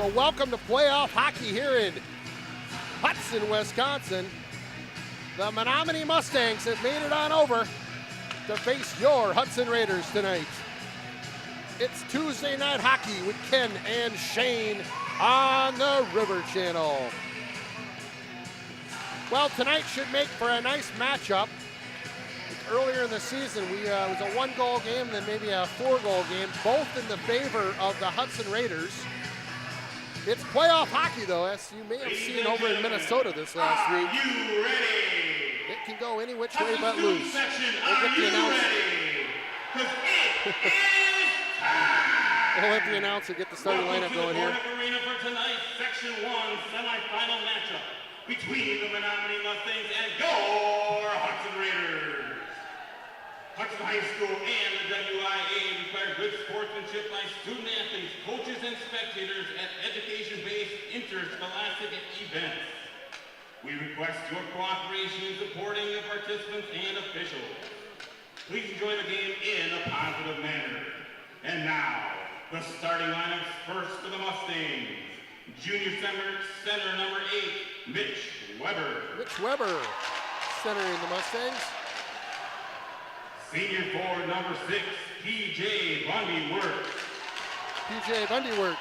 Well, welcome to playoff hockey here in Hudson, Wisconsin. The Menomonie Mustangs have made it on over to face your Hudson Raiders tonight. It's Tuesday night hockey with Ken and Shane on the River Channel. Well, tonight should make for a nice matchup. Earlier in the season, it was a 1-goal game, then maybe a 4-goal game, both in the favor of the Hudson Raiders. It's playoff hockey, though, as you may have seen over in Minnesota this last week. Are you ready? It can go any which way but loose. Section, We'll get the announcer. We'll let the announcer get the starting lineup going here. Arena for tonight's Section 1 semifinal matchup between the Menomonie Mustangs and your Hudson Raiders. Hudson High School and the WIA require good sportsmanship by student athletes, coaches, and spectators at education-based interscholastic events. We request your cooperation in supporting the participants and officials. Please enjoy the game in a positive manner. And now, the starting lineups first for the Mustangs. Junior center number 8, Mitch Weber. Mitch Weber centering the Mustangs. Senior forward number 6, P.J. Bundyworth. P.J. Bundyworth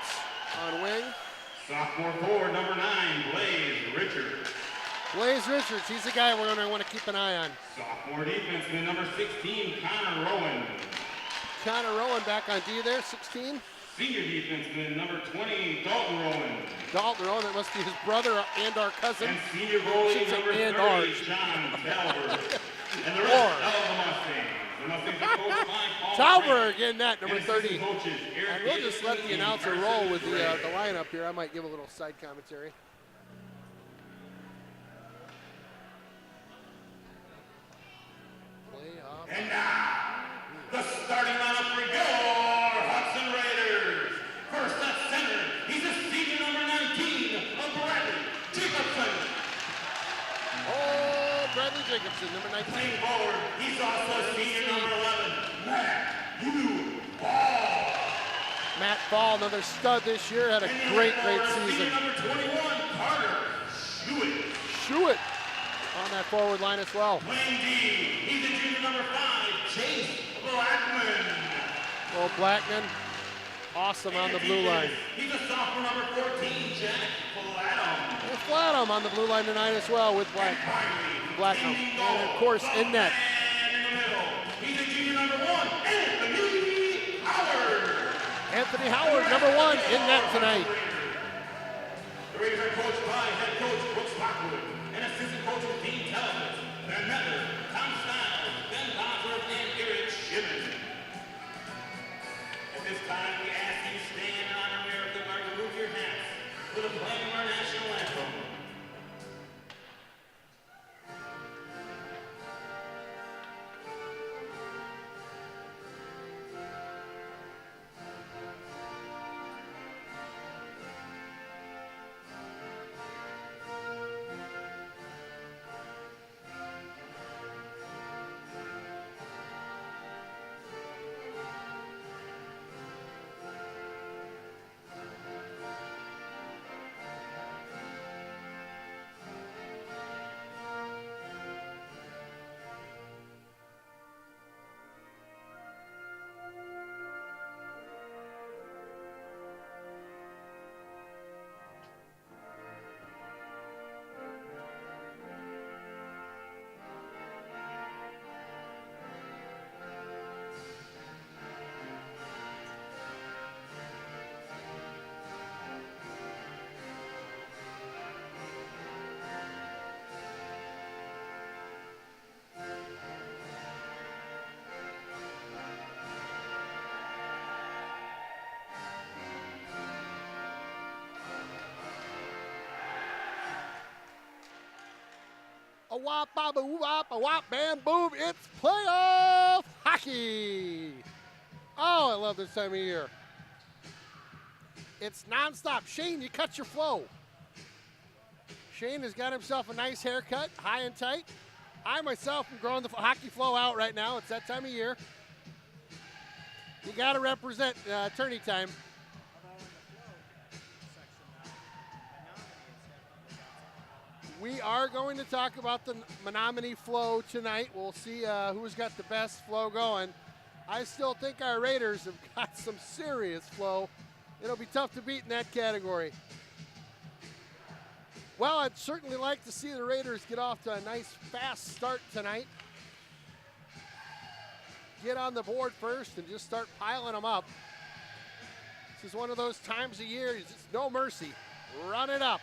on wing. Sophomore forward number 9, Blaze Richards. Blaze Richards, he's the guy we're going to want to keep an eye on. Sophomore defenseman number 16, Connor Rowan. Connor Rowan back on D there, 16. Senior defenseman number 20, Dalton Rowan. Dalton Rowan, that must be his brother and our cousin. And senior goalie number 30, John Talbert. And the rest of the Mustangs. The Mustangs are coached by Paul Talbert getting that, number and 30. coaches, And we'll just let the announcer roll with the lineup here. I might give a little side commentary. And now, the starting lineup for your Hudson Raiders. First at center, he's a senior number 19, Bradley Jacobson. Oh, Bradley Jacobson, number 19. Playing forward, he's also senior number 11, Matt Ball. Matt Ball, another stud this year, had a great season. Senior number 21, Carter Schuett. Schuett on that forward line as well. Playing D, he's a junior number 5, Chase Blackman. Oh, Blackman, awesome on the blue line. He's a sophomore number 14, Jack Flatham. And Flatham on the blue line tonight as well with Blackman. And of course, in net. And in the middle, he's a junior number 1, Anthony Howard. Anthony Howard, number 1 in net tonight. The Raiders are coached by head coach Brooks Lockwood and assistant coaches Dean Tellis, Ben Mettler, Tom Stiles, Ben Bosworth, and Eric Shimon. At this time, we ask you stand in honor of the guard to remove your hats for the playing of our national anthem. A wop, bop, a wop, a wop, bam, boom. It's playoff hockey. Oh, I love this time of year. It's nonstop. Shane, you cut your flow. Shane has got himself a nice haircut, high and tight. I myself am growing the hockey flow out right now. It's that time of year. You got to represent tourney time. We are going to talk about the Menomonie flow tonight. We'll see who's got the best flow going. I still think our Raiders have got some serious flow. It'll be tough to beat in that category. Well, I'd certainly like to see the Raiders get off to a nice, fast start tonight. Get on the board first and just start piling them up. This is one of those times of year, just no mercy. Run it up.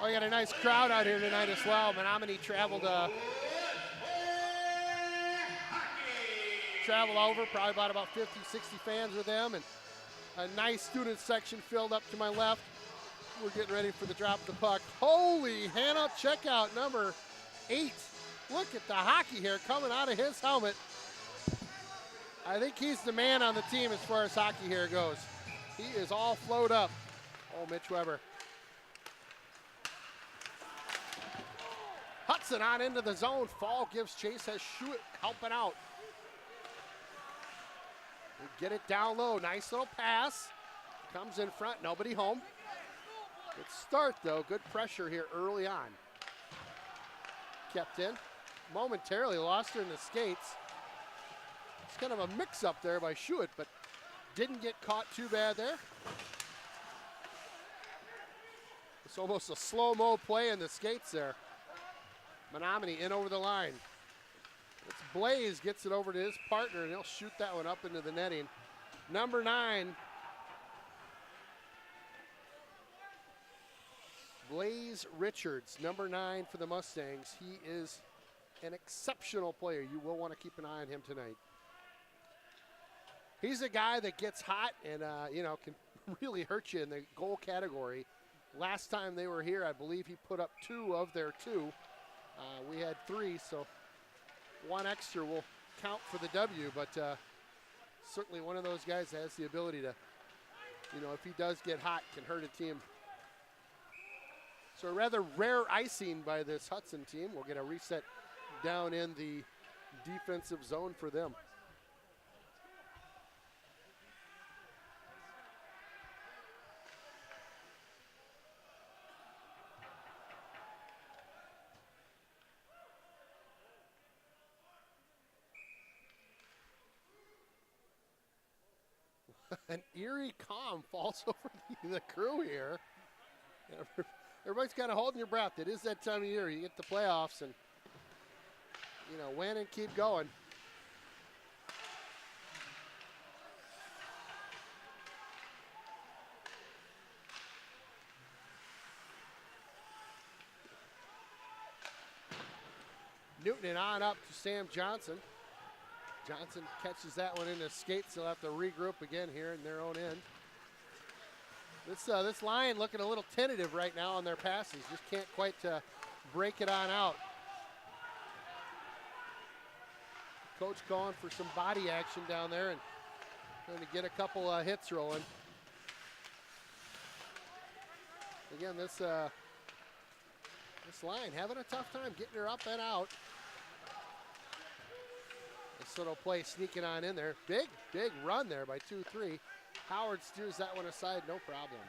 Oh, you got a nice crowd out here tonight as well. Menomonie traveled over, probably about 50, 60 fans with them, and a nice student section filled up to my left. We're getting ready for the drop of the puck. Holy Hannah, check out number 8. Look at the hockey hair coming out of his helmet. I think he's the man on the team as far as hockey hair goes. He is all flowed up. Oh, Mitch Weber. Hudson on into the zone. Fall gives chase as Schuett helping out. They get it down low. Nice little pass. Comes in front. Nobody home. Good start, though. Good pressure here early on. Kept in. Momentarily lost her in the skates. It's kind of a mix-up there by Schuett, but didn't get caught too bad there. It's almost a slow-mo play in the skates there. Menomonie in over the line. It's Blaze, gets it over to his partner, and he'll shoot that one up into the netting. Number 9, Blaze Richards, number 9 for the Mustangs. He is an exceptional player. You will want to keep an eye on him tonight. He's a guy that gets hot and can really hurt you in the goal category. Last time they were here, I believe he put up 2 of their 2. We had 3, so 1 extra will count for the W, but certainly one of those guys that has the ability to, if he does get hot, can hurt a team. So a rather rare icing by this Hudson team. We'll get a reset down in the defensive zone for them. An eerie calm falls over the crew here. Everybody's kind of holding your breath. It is that time of year. You get the playoffs and, win and keep going. Newton and on up to Sam Johnson. Johnson catches that one in his skates. They'll have to regroup again here in their own end. This line looking a little tentative right now on their passes. Just can't quite break it on out. Coach calling for some body action down there and trying to get a couple hits rolling. Again, this line having a tough time getting her up and out. This little play sneaking on in there. Big run there by 2-3. Howard steers that one aside, no problem.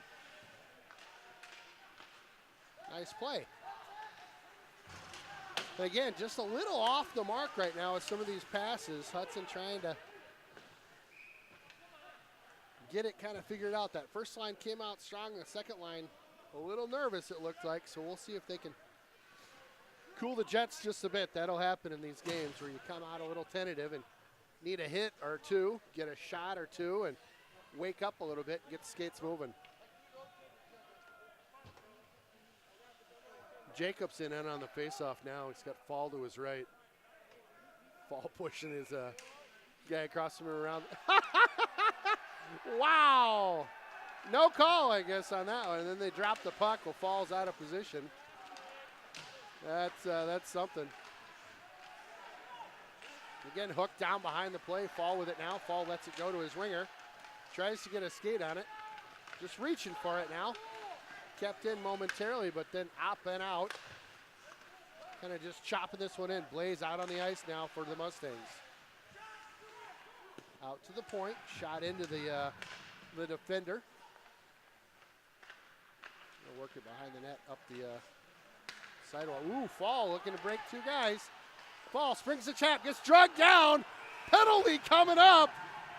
Nice play. But again, just a little off the mark right now with some of these passes. Hudson trying to get it kind of figured out. That first line came out strong. The second line a little nervous, it looked like. So we'll see if they can cool the jets just a bit. That'll happen in these games where you come out a little tentative and need a hit or 2, get a shot or 2, and wake up a little bit and get the skates moving. Jacobson in on the faceoff now. He's got Fall to his right. Fall pushing his guy across from him around. Wow! No call, I guess, on that one. And then they drop the puck while Fall's out of position. That's something. Again, hooked down behind the play. Fall with it now. Fall lets it go to his winger. Tries to get a skate on it. Just reaching for it now. Kept in momentarily, but then up and out. Kind of just chopping this one in. Blaze out on the ice now for the Mustangs. Out to the point, shot into the defender. They'll work it behind the net, up the sidewall. Ooh, Fall looking to break two guys. Fall springs the trap, gets drugged down. Penalty coming up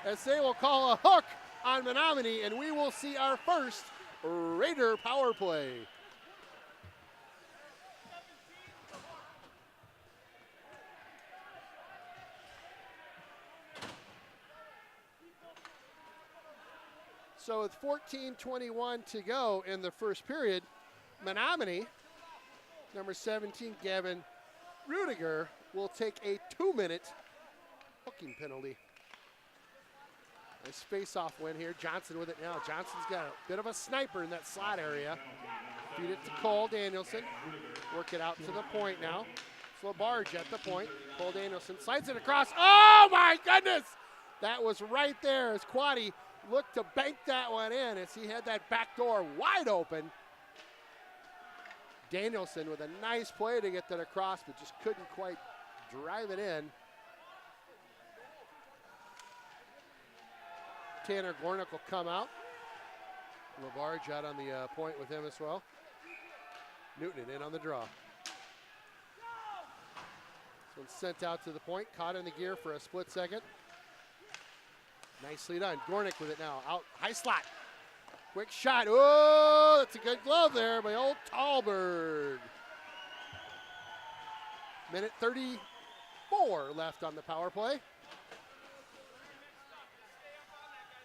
as they will call a hook on Menomonie, and we will see our first Raider power play. So with 14:21 to go in the first period, Menomonie, number 17, Gavin Rudiger, will take a 2-minute hooking penalty. Nice face-off win here. Johnson with it now. Johnson's got a bit of a sniper in that slot area. Feed it to Cole Danielson. Work it out to the point now. It's LaBarge at the point. Cole Danielson slides it across. Oh my goodness! That was right there as Quaddy looked to bank that one in as he had that back door wide open. Danielson with a nice play to get that across, but just couldn't quite drive it in. Tanner Gornick will come out. LaBarge out on the point with him as well. Newton in on the draw. This one's sent out to the point, caught in the gear for a split second. Nicely done. Gornick with it now. Out, high slot. Quick shot. Oh, that's a good glove there by old Tallberg. Minute 34 left on the power play.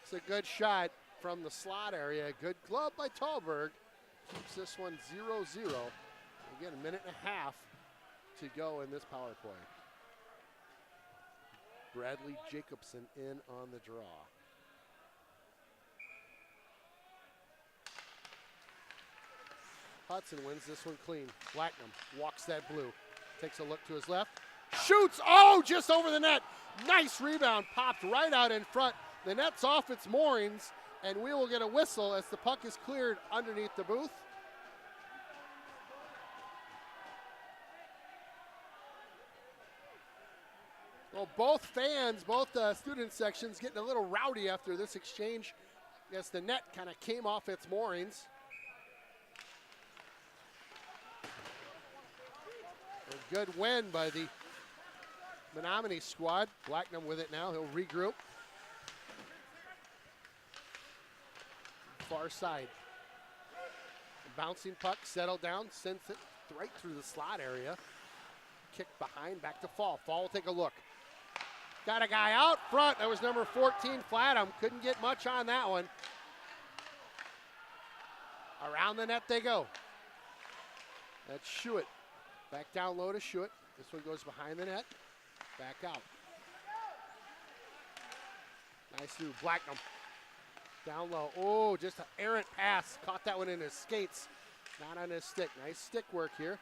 It's a good shot from the slot area. Good glove by Tallberg. Keeps this one 0-0. Again, a minute and a half to go in this power play. Bradley Jacobson in on the draw. Hudson wins this one clean. Blacknam walks that blue. Takes a look to his left. Shoots! Oh, just over the net. Nice rebound. Popped right out in front. The net's off its moorings, and we will get a whistle as the puck is cleared underneath the booth. Well, both fans, both student sections getting a little rowdy after this exchange as the net kind of came off its moorings. A good win by the Menomonie squad. Blacknam with it now. He'll regroup. Far side. The bouncing puck settled down, sends it right through the slot area. Kick behind, back to Fall. Fall will take a look. Got a guy out front. That was number 14, Flatham. Couldn't get much on that one. Around the net they go. That's Schuett. Back down low to Schuett. This one goes behind the net. Back out. Nice through Blacknam. Down low. Oh, just an errant pass. Caught that one in his skates. Not on his stick. Nice stick work here.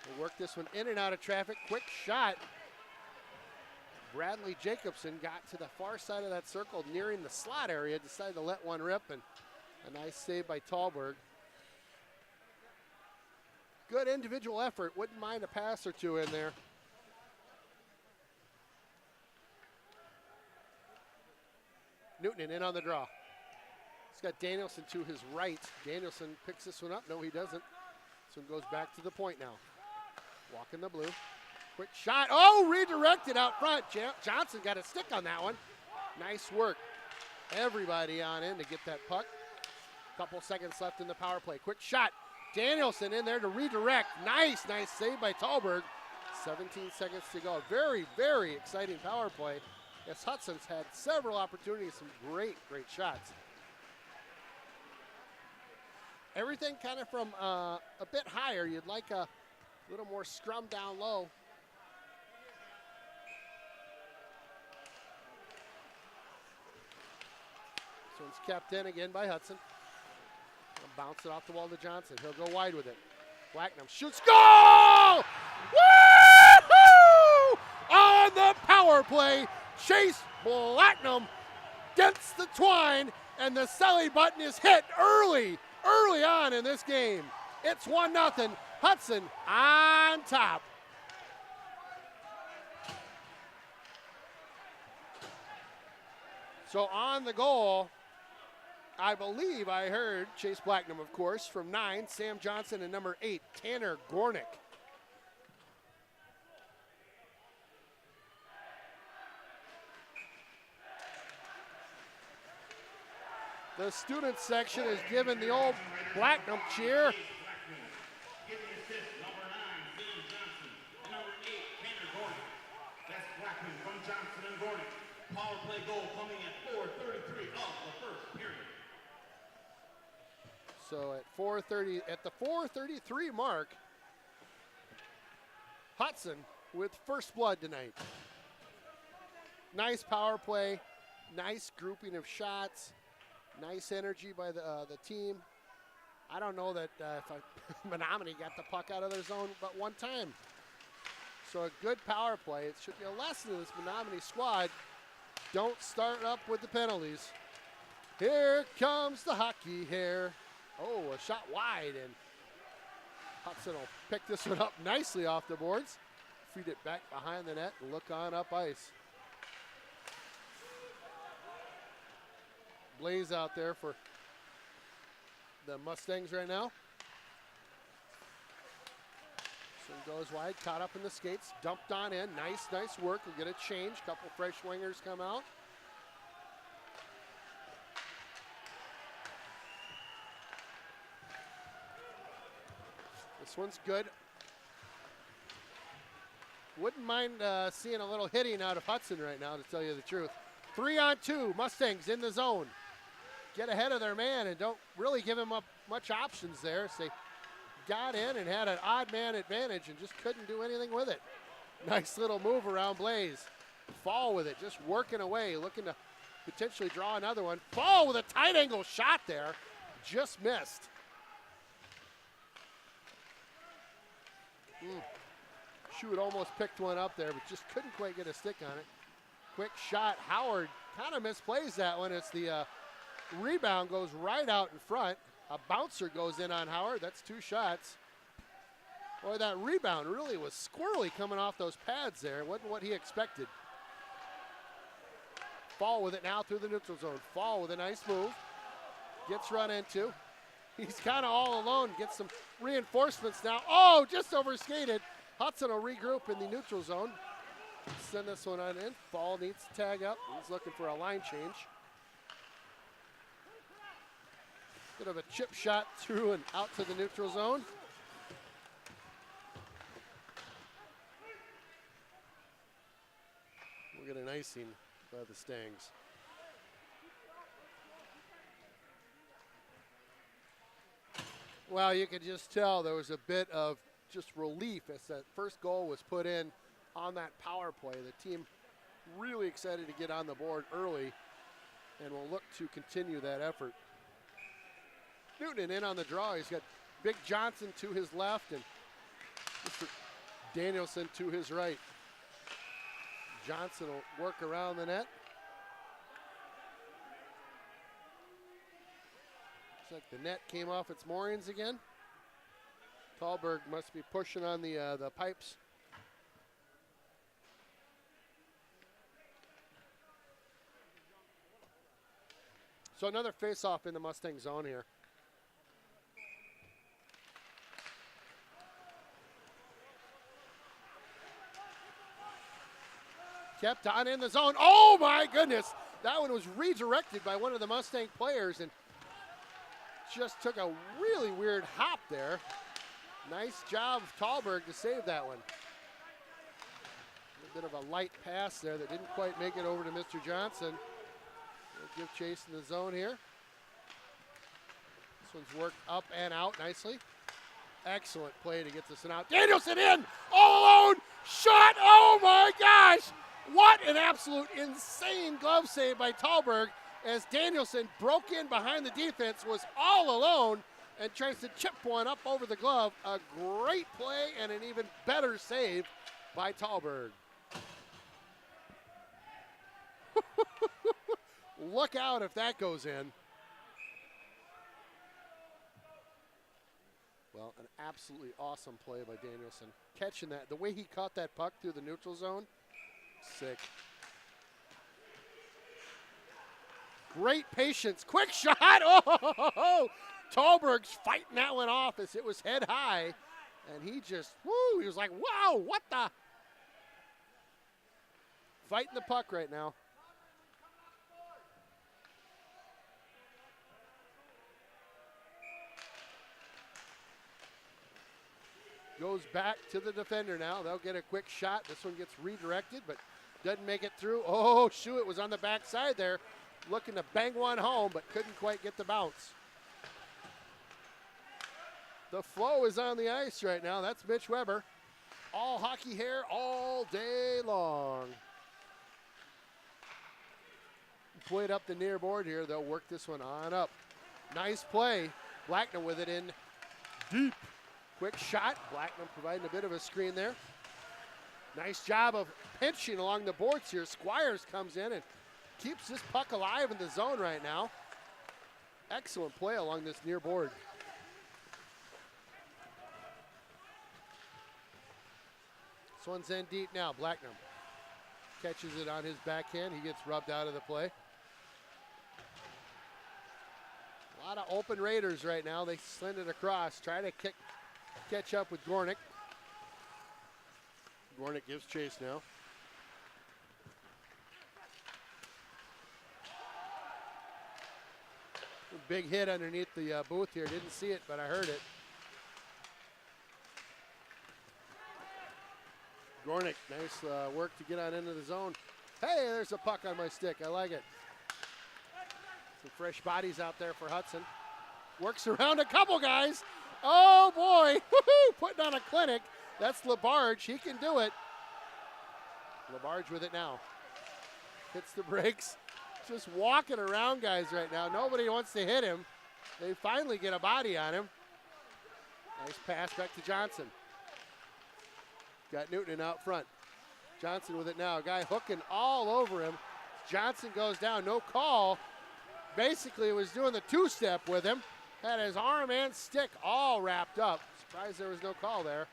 We'll work this one in and out of traffic. Quick shot. Bradley Jacobson got to the far side of that circle, nearing the slot area, decided to let one rip, and a nice save by Tallberg. Good individual effort. Wouldn't mind a pass or two in there. Newton in on the draw. He's got Danielson to his right. Danielson picks this one up. No, he doesn't. This one goes back to the point now. Walking the blue. Quick shot. Oh, redirected out front. Johnson got a stick on that one. Nice work. Everybody on in to get that puck. Couple seconds left in the power play. Quick shot. Danielson in there to redirect. Nice save by Tallberg. 17 seconds to go. Very, very exciting power play. As Hudson's had several opportunities, some great shots. Everything kind of from a bit higher. You'd like a little more scrum down low. This one's kept in again by Hudson. He'll bounce it off the wall to Johnson. He'll go wide with it. Blacknam shoots. Goal! Woo-hoo! On the power play, Chase Blacknam gets the twine, and the Selly button is hit early on in this game. It's 1-0. Hudson on top. So on the goal, I believe I heard Chase Blacknam, of course, from 9, Sam Johnson, and number 8, Tanner Gornick. The student section is giving the old Blacknam cheer. Giving assist, number 9, Sam Johnson, and number 8, Tanner Gornick. That's Blackman from Johnson and Gornick. Power play goal coming at 4:33 of the first period. So at the 4:33 mark, Hudson with first blood tonight. Nice power play, nice grouping of shots, nice energy by the team. I don't know that if Menomonie got the puck out of their zone but one time. So a good power play. It should be a lesson to this Menomonie squad. Don't start up with the penalties. Here comes the hockey here. Oh, a shot wide, and Hudson will pick this one up nicely off the boards. Feed it back behind the net and look on up ice. Blaze out there for the Mustangs right now. This one goes wide, caught up in the skates, dumped on in. Nice work. We'll get a change. Couple fresh wingers come out. This one's good. Wouldn't mind seeing a little hitting out of Hudson right now, to tell you the truth. 3-on-2, Mustangs in the zone. Get ahead of their man and don't really give him up much options there. So they got in and had an odd man advantage and just couldn't do anything with it. Nice little move around Blaze. Fall with it, just working away, looking to potentially draw another one. Fall with a tight angle shot there, just missed. Shoot almost picked one up there, but just couldn't quite get a stick on it. Quick shot, Howard kind of misplays that one. It's the rebound goes right out in front. A bouncer goes in on Howard. That's 2 shots. Boy, that rebound really was squirrely coming off those pads there. Wasn't what he expected. Fall with it now through the neutral zone. Fall with a nice move. Gets run into. He's kind of all alone. Gets some reinforcements now. Oh, just overskated. Hudson will regroup in the neutral zone. Send this one on in. Fall needs to tag up. He's looking for a line change. Bit of a chip shot through and out to the neutral zone. We'll get an icing by the Stangs. Well, you could just tell there was a bit of just relief as that first goal was put in on that power play. The team really excited to get on the board early and will look to continue that effort. Newton in on the draw. He's got Big Johnson to his left and Mr. Danielson to his right. Johnson will work around the net. Looks like the net came off its moorings again. Tallberg must be pushing on the pipes. So another face-off in the Mustang zone here. Kept on in the zone. Oh my goodness. That one was redirected by one of the Mustang players and just took a really weird hop there. Nice job of Tallberg to save that one. A bit of a light pass there that didn't quite make it over to Mr. Johnson. We'll give chase in the zone here. This one's worked up and out nicely. Excellent play to get this one out. Danielson in, all alone, shot, oh my gosh! What an absolute insane glove save by Tallberg as Danielson broke in behind the defense, was all alone, and tries to chip one up over the glove. A great play and an even better save by Tallberg. Look out if that goes in. Well, an absolutely awesome play by Danielson. Catching that, the way he caught that puck through the neutral zone, sick. Great patience. Quick shot. Oh, Tolberg's fighting that one off as it was head high. And he just, he was like, wow, what the? Fighting the puck right now. Goes back to the defender now. They'll get a quick shot. This one gets redirected, but doesn't make it through. Oh, shoot, it was on the backside there. Looking to bang one home, but couldn't quite get the bounce. The flow is on the ice right now. That's Mitch Weber. All hockey hair all day long. Played up the near board here. They'll work this one on up. Nice play. Blacknam with it in deep. Quick shot. Blacknam providing a bit of a screen there. Nice job of pinching along the boards here. Squires comes in and keeps this puck alive in the zone right now. Excellent play along this near board. This one's in deep now. Blacknam catches it on his backhand. He gets rubbed out of the play. A lot of open Raiders right now. They send it across, try to catch up with Gornick. Gornick gives chase now. Big hit underneath the booth here. Didn't see it, but I heard it. Gornick, nice work to get on into the zone. Hey, there's a puck on my stick. I like it. Some fresh bodies out there for Hudson. Works around a couple guys. Oh boy, putting on a clinic. That's Labarge, he can do it. Labarge with it now. Hits the brakes. Just walking around guys right now. Nobody wants to hit him. They finally get a body on him. Nice pass back to Johnson. Got Newton out front. Johnson with it now. Guy hooking all over him. Johnson goes down, no call. Basically was doing the two-step with him. Had his arm and stick all wrapped up. Surprised there was no call there.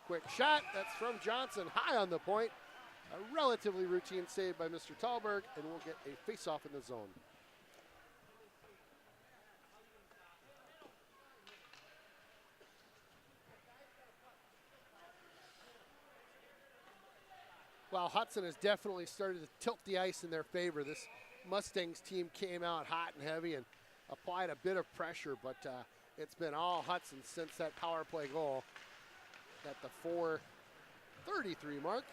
Quick shot, that's from Johnson, high on the point. A relatively routine save by Mr. Thalberg, and we'll get a face-off in the zone. Well, Hudson has definitely started to tilt the ice in their favor. This Mustangs team came out hot and heavy and applied a bit of pressure, but it's been all Hudson since that power play goal at the 4:33 mark.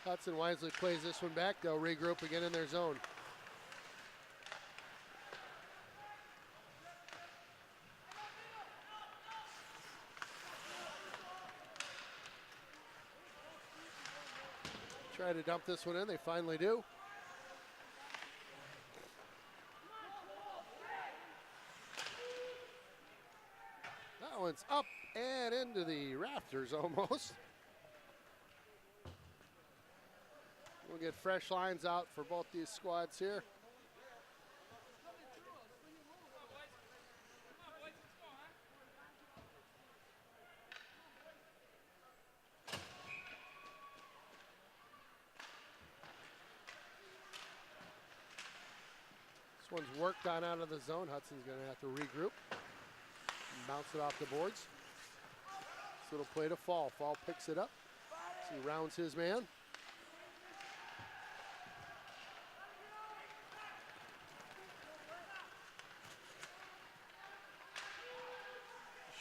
Hudson wisely plays this one back. They'll regroup again in their zone. Try to dump this one in. They finally do. That one's up and into the rafters almost. We'll get fresh lines out for both these squads here. This one's worked on out of the zone. Hudson's going to have to regroup and bounce it off the boards. So it'll play to Fall. Fall picks it up. So he rounds his man.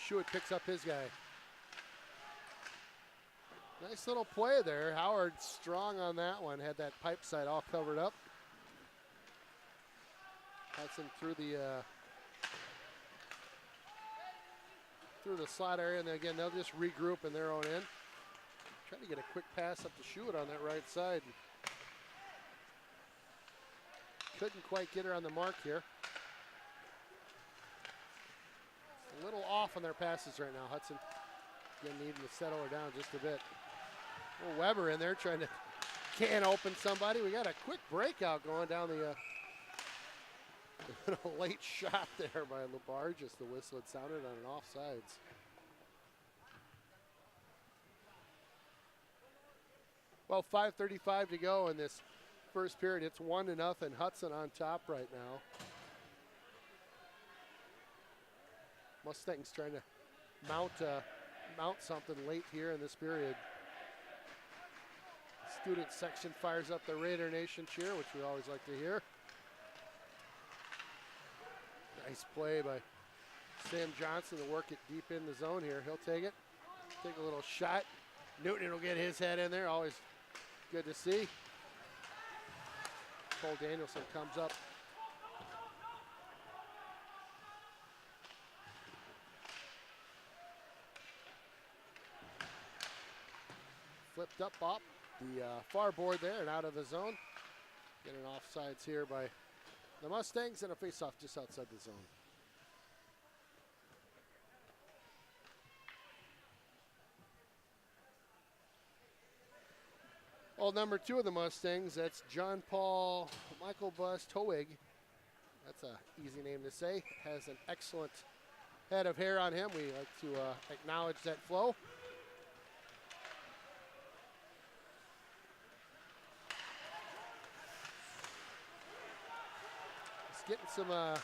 Schuett picks up his guy. Nice little play there. Howard strong on that one. Had that pipe side all covered up. Hudson through the slot area, and again they'll just regroup in their own end. Try to get a quick pass up to Schuett on that right side. Couldn't quite get her on the mark here. A little off on their passes right now. Hudson again needing to settle her down just a bit. Oh, Weber in there trying to can open somebody. We got a quick breakout going down the a late shot there by Labarge. Just the whistle had sounded on an offsides. Well, 5:35 to go in this first period. It's 1-0. Hudson on top right now. Mustangs trying to mount something late here in this period. Student section fires up the Raider Nation cheer, which we always like to hear. Nice play by Sam Johnson to work it deep in the zone here. He'll take it. Take a little shot. Newton will get his head in there. Always good to see. Cole Danielson comes up. Flipped up off the far board there and out of the zone. Getting offsides here by the Mustangs and a face-off just outside the zone. Well, number 2 of the Mustangs, that's John Paul Michael Bus Toig. That's an easy name to say. Has an excellent head of hair on him. We like to acknowledge that flow. He's getting some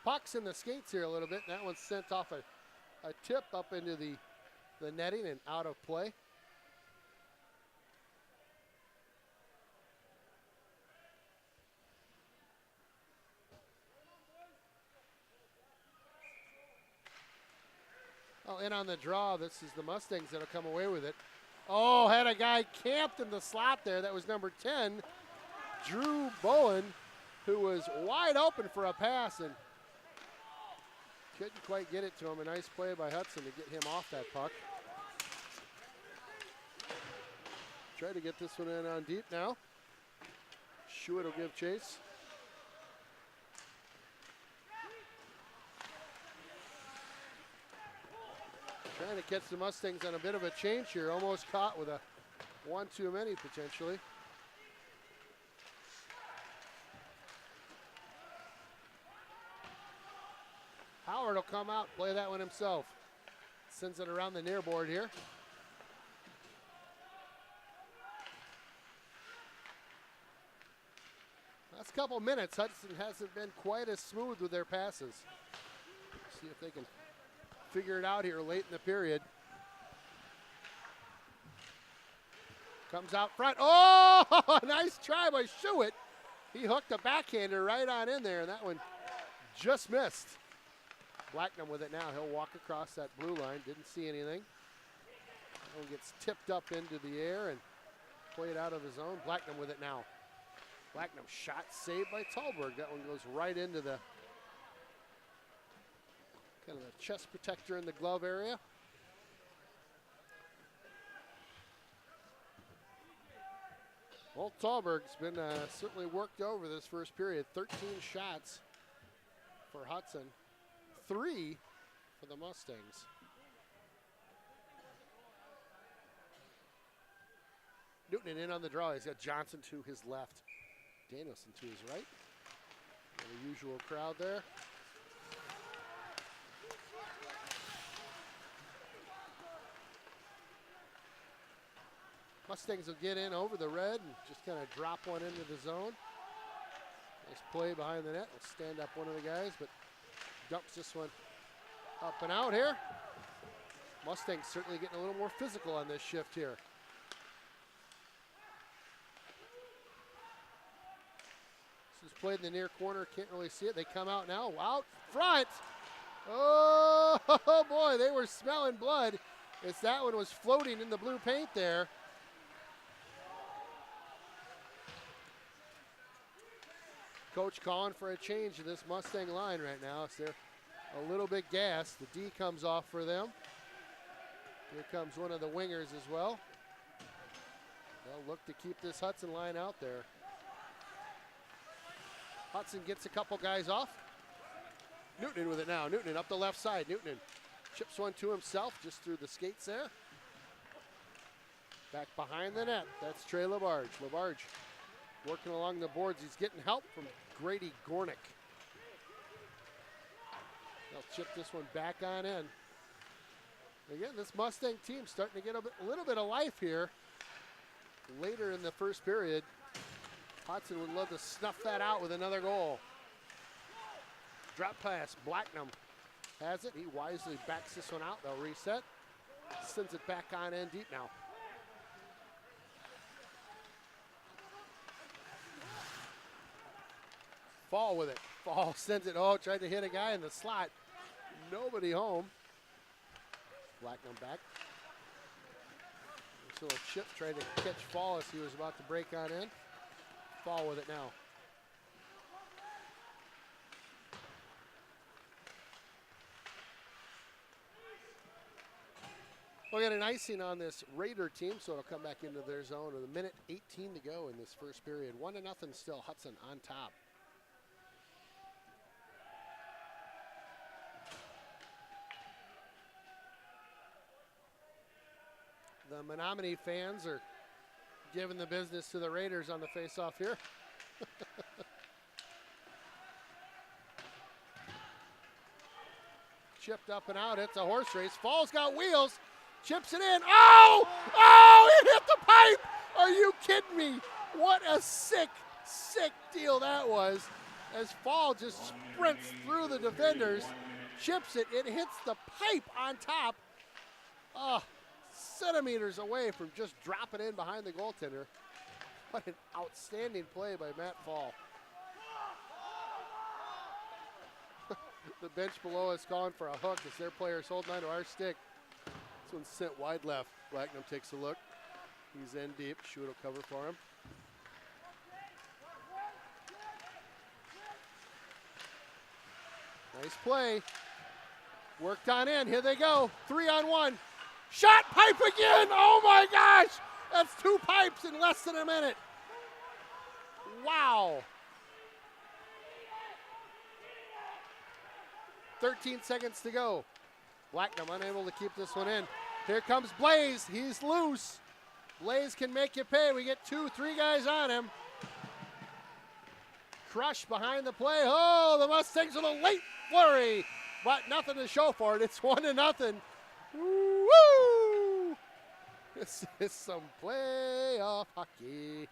pucks in the skates here a little bit. And that one's sent off a tip up into the netting and out of play. Oh, in on the draw, this is the Mustangs that'll come away with it. Oh, had a guy camped in the slot there. That was number 10, Drew Bowen, who was wide open for a pass and couldn't quite get it to him. A nice play by Hudson to get him off that puck. Try to get this one in on deep now. Schuett will give chase. Trying to catch the Mustangs on a bit of a change here. Almost caught with a one too many potentially. Howard will come out, play that one himself. Sends it around the near board here. Last couple minutes, Hudson hasn't been quite as smooth with their passes. See if they can figure it out here late in the period. Comes out front. Oh, nice try by Schuett. He hooked a backhander right on in there, and that one just missed. Blacknam with it now. He'll walk across that blue line. Didn't see anything. That one gets tipped up into the air and played out of the zone. Blacknam with it now. Blacknam shot saved by Tallberg. That one goes right into the kind of a chest protector in the glove area. Well, Tallberg's been certainly worked over this first period. 13 shots for Hudson, 3 for the Mustangs. Newton in on the draw. He's got Johnson to his left, Danielson to his right. And the usual crowd there. Mustangs will get in over the red and just kind of drop one into the zone. Nice play behind the net. Will stand up one of the guys, but dumps this one up and out here. Mustangs certainly getting a little more physical on this shift here. This is played in the near corner. Can't really see it. They come out now. Out front. Oh, boy, they were smelling blood as that one was floating in the blue paint there. Coach calling for a change in this Mustang line right now. So they're a little bit gassed. The D comes off for them. Here comes one of the wingers as well. They'll look to keep this Hudson line out there. Hudson gets a couple guys off. Newton with it now. Newton up the left side. Newton chips one to himself just through the skates there. Back behind the net. That's Trey Labarge. Labarge working along the boards. He's getting help from Grady Gornick. They'll chip this one back on in. Again, this Mustang team starting to get a little bit of life here. later in the first period. Hudson would love to snuff that out with another goal. Drop pass, Blacknam has it. He wisely backs this one out. They'll reset. Sends it back on in deep now. Fall with it. Fall sends it. Oh, tried to hit a guy in the slot. Nobody home. Blacknam back. This little chip tried to catch Fall as he was about to break on in. Fall with it now. We'll get an icing on this Raider team, so it'll come back into their zone with a minute 18 to go in this first period. 1-0 still, Hudson on top. The Menomonie fans are giving the business to the Raiders on the face-off here. Chipped up and out. It's a horse race. Fall's got wheels. Chips it in. Oh! Oh! It hit the pipe! Are you kidding me? What a sick, sick deal that was. As Fall just sprints through the defenders, chips it. It hits the pipe on top. Oh, centimeters away from just dropping in behind the goaltender. What an outstanding play by Matt Fall. The bench below is calling for a hook as their players holding on to our stick. This one's sent wide left. Blacknam takes a look. He's in deep. Shoot will cover for him. Nice play. Worked on in. Here they go. 3-on-1. Shot, pipe again. Oh my gosh. That's 2 pipes in less than a minute. Wow. 13 seconds to go. Blacknam unable to keep this one in. Here comes Blaze. He's loose. Blaze can make you pay. We get 2-3 guys on him. Crush behind the play. Oh, the Mustangs with a late flurry, but nothing to show for it. It's 1-0. Woo! This is some playoff hockey.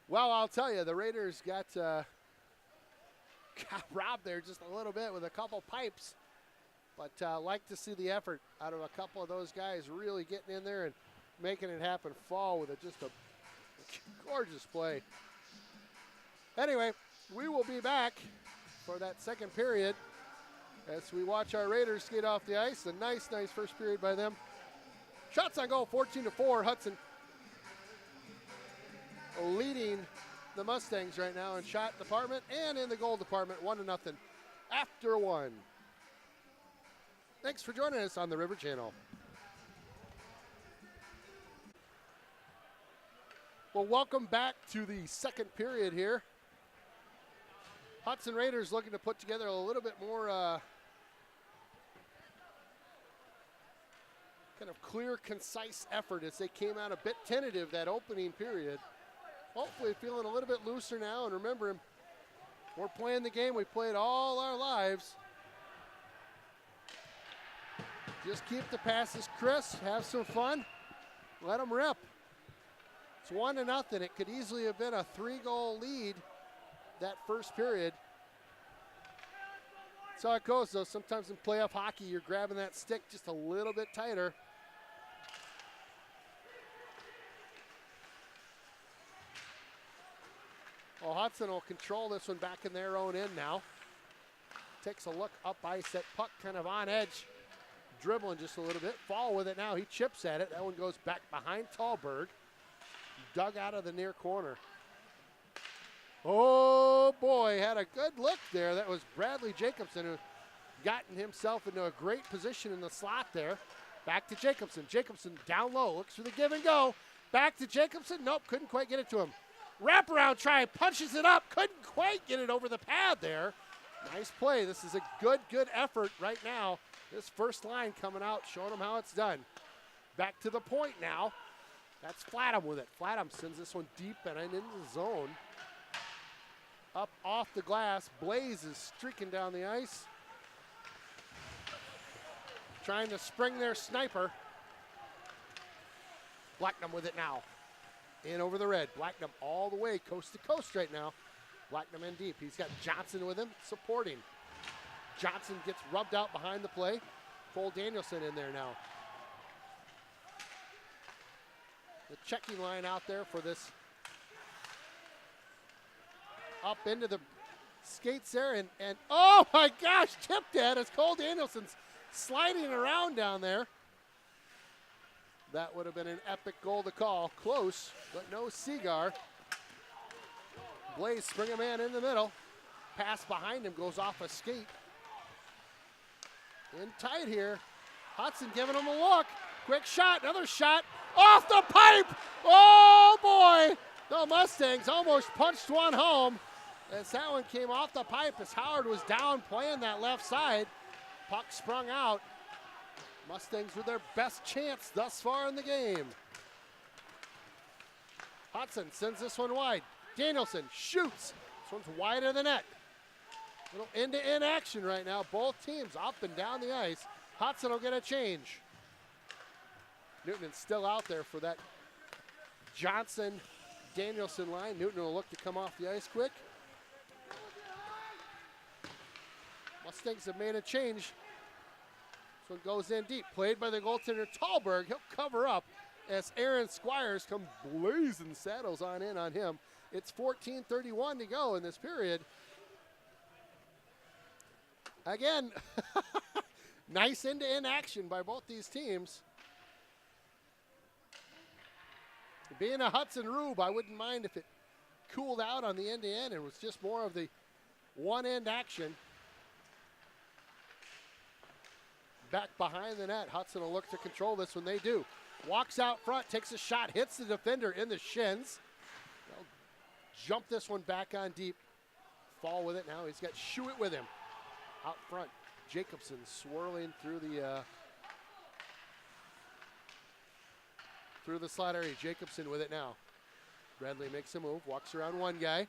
Well, I'll tell you, the Raiders got robbed there just a little bit with a couple pipes. But like to see the effort out of a couple of those guys really getting in there and making it happen. Fall with just a gorgeous play. Anyway, we will be back for that second period as we watch our Raiders skate off the ice. A nice first period by them. Shots on goal, 14-4. Hudson leading the Mustangs right now in shot department and in the goal department, 1-0 after one. Thanks for joining us on the River Channel. Well, welcome back to the second period here. Hudson Raiders looking to put together a little bit more kind of clear, concise effort as they came out a bit tentative that opening period. Hopefully feeling a little bit looser now, and remember, we're playing the game we played all our lives. Just keep the passes crisp, have some fun, let them rip. It's 1-0. It could easily have been a 3-goal lead that first period. That's how it goes, though. Sometimes in playoff hockey, you're grabbing that stick just a little bit tighter. Well, Hudson will control this one back in their own end now. Takes a look up ice. That puck kind of on edge. Dribbling just a little bit. Fall with it now. He chips at it. That one goes back behind Tallberg. Dug out of the near corner. Oh, boy. Had a good look there. That was Bradley Jacobson, who gotten himself into a great position in the slot there. Back to Jacobson. Jacobson down low. Looks for the give and go. Back to Jacobson. Nope, couldn't quite get it to him. Wraparound try, punches it up. Couldn't quite get it over the pad there. Nice play. This is a good effort right now. This first line coming out, showing them how it's done. Back to the point now. That's Flatham with it. Flatham sends this one deep and into the zone. Up off the glass. Blaze is streaking down the ice. Trying to spring their sniper. Blacknum with it now. In over the red. Blacknum all the way coast to coast right now. Blacknum in deep. He's got Johnson with him, supporting. Johnson gets rubbed out behind the play. Cole Danielson in there now. The checking line out there for this. Up into the skates there, and oh my gosh, tipped at as Cole Danielson's sliding around down there. That would have been an epic goal to call. Close, but no Seagar. Blaze spring a man in the middle. Pass behind him goes off a skate. In tight here. Hudson giving him a look. Quick shot, another shot. Off the pipe! Oh boy! The Mustangs almost punched one home as that one came off the pipe as Howard was down playing that left side. Puck sprung out. Mustangs with their best chance thus far in the game. Hudson sends this one wide. Danielson shoots. This one's wide of the net. Little end-to-end action right now. Both teams up and down the ice. Hudson will get a change. Newton is still out there for that Johnson-Danielson line. Newton will look to come off the ice quick. Mustangs have made a change. This one goes in deep. Played by the goaltender Tallberg. He'll cover up as Aaron Squires come blazing saddles on in on him. It's 14:31 to go in this period. Again, nice end-to-end action by both these teams. Being a Hudson Rube, I wouldn't mind if it cooled out on the end-to-end. It was just more of the one-end action. Back behind the net. Hudson will look to control this when they do. Walks out front, takes a shot, hits the defender in the shins. They'll jump this one back on deep. Fall with it now. He's got Shuett with him. Out front, Jacobson swirling through the slot area. Jacobson with it now. Bradley makes a move, walks around one guy.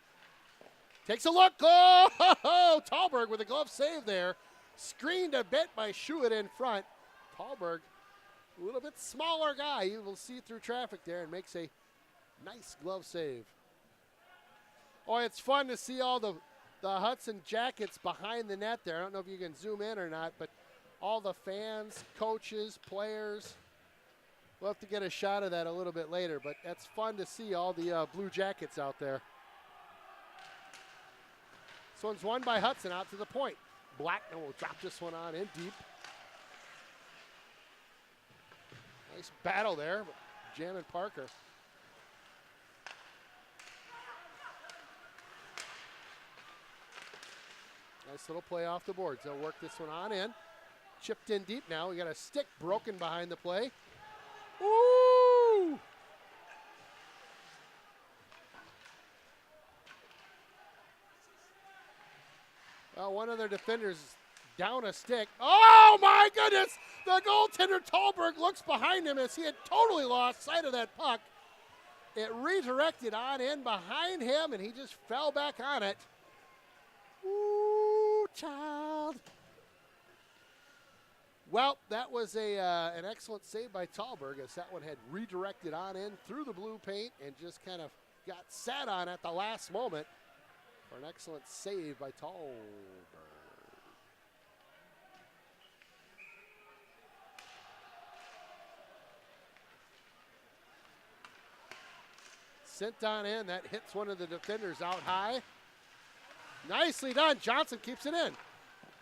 Takes a look. Oh, Tallberg with a glove save there. Screened a bit by Shuett in front. Tallberg, a little bit smaller guy. He will see through traffic there and makes a nice glove save. Oh, it's fun to see all the Hudson Jackets behind the net there. I don't know if you can zoom in or not, but all the fans, coaches, players. We'll have to get a shot of that a little bit later, but that's fun to see all the Blue Jackets out there. This one's won by Hudson out to the point. Blacknum will drop this one on in deep. Nice battle there, Jam and Parker. Nice little play off the boards. They'll work this one on in. Chipped in deep now. We got a stick broken behind the play. Woo! Well, one of their defenders down a stick. Oh my goodness! The goaltender Tallberg looks behind him as he had totally lost sight of that puck. It redirected on in behind him and he just fell back on it. Ooh, child. Well, that was an excellent save by Tallberg as that one had redirected on in through the blue paint and just kind of got sat on at the last moment for an excellent save by Tallberg. Sent on in, that hits one of the defenders out high. Nicely done. Johnson keeps it in.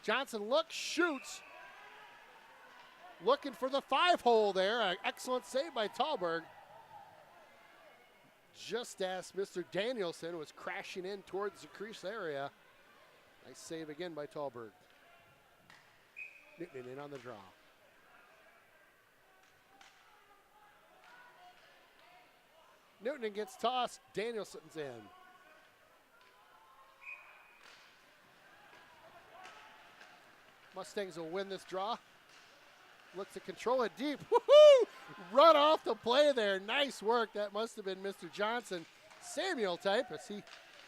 Johnson looks, shoots. Looking for the 5-hole there. An excellent save by Tallberg. Just as Mr. Danielson was crashing in towards the crease area. Nice save again by Tallberg. Newton in on the draw. Newton gets tossed. Danielson's in. Mustangs will win this draw. Looks to control it deep. Woohoo! Run off the play there. Nice work. That must have been Mr. Johnson. Samuel type as he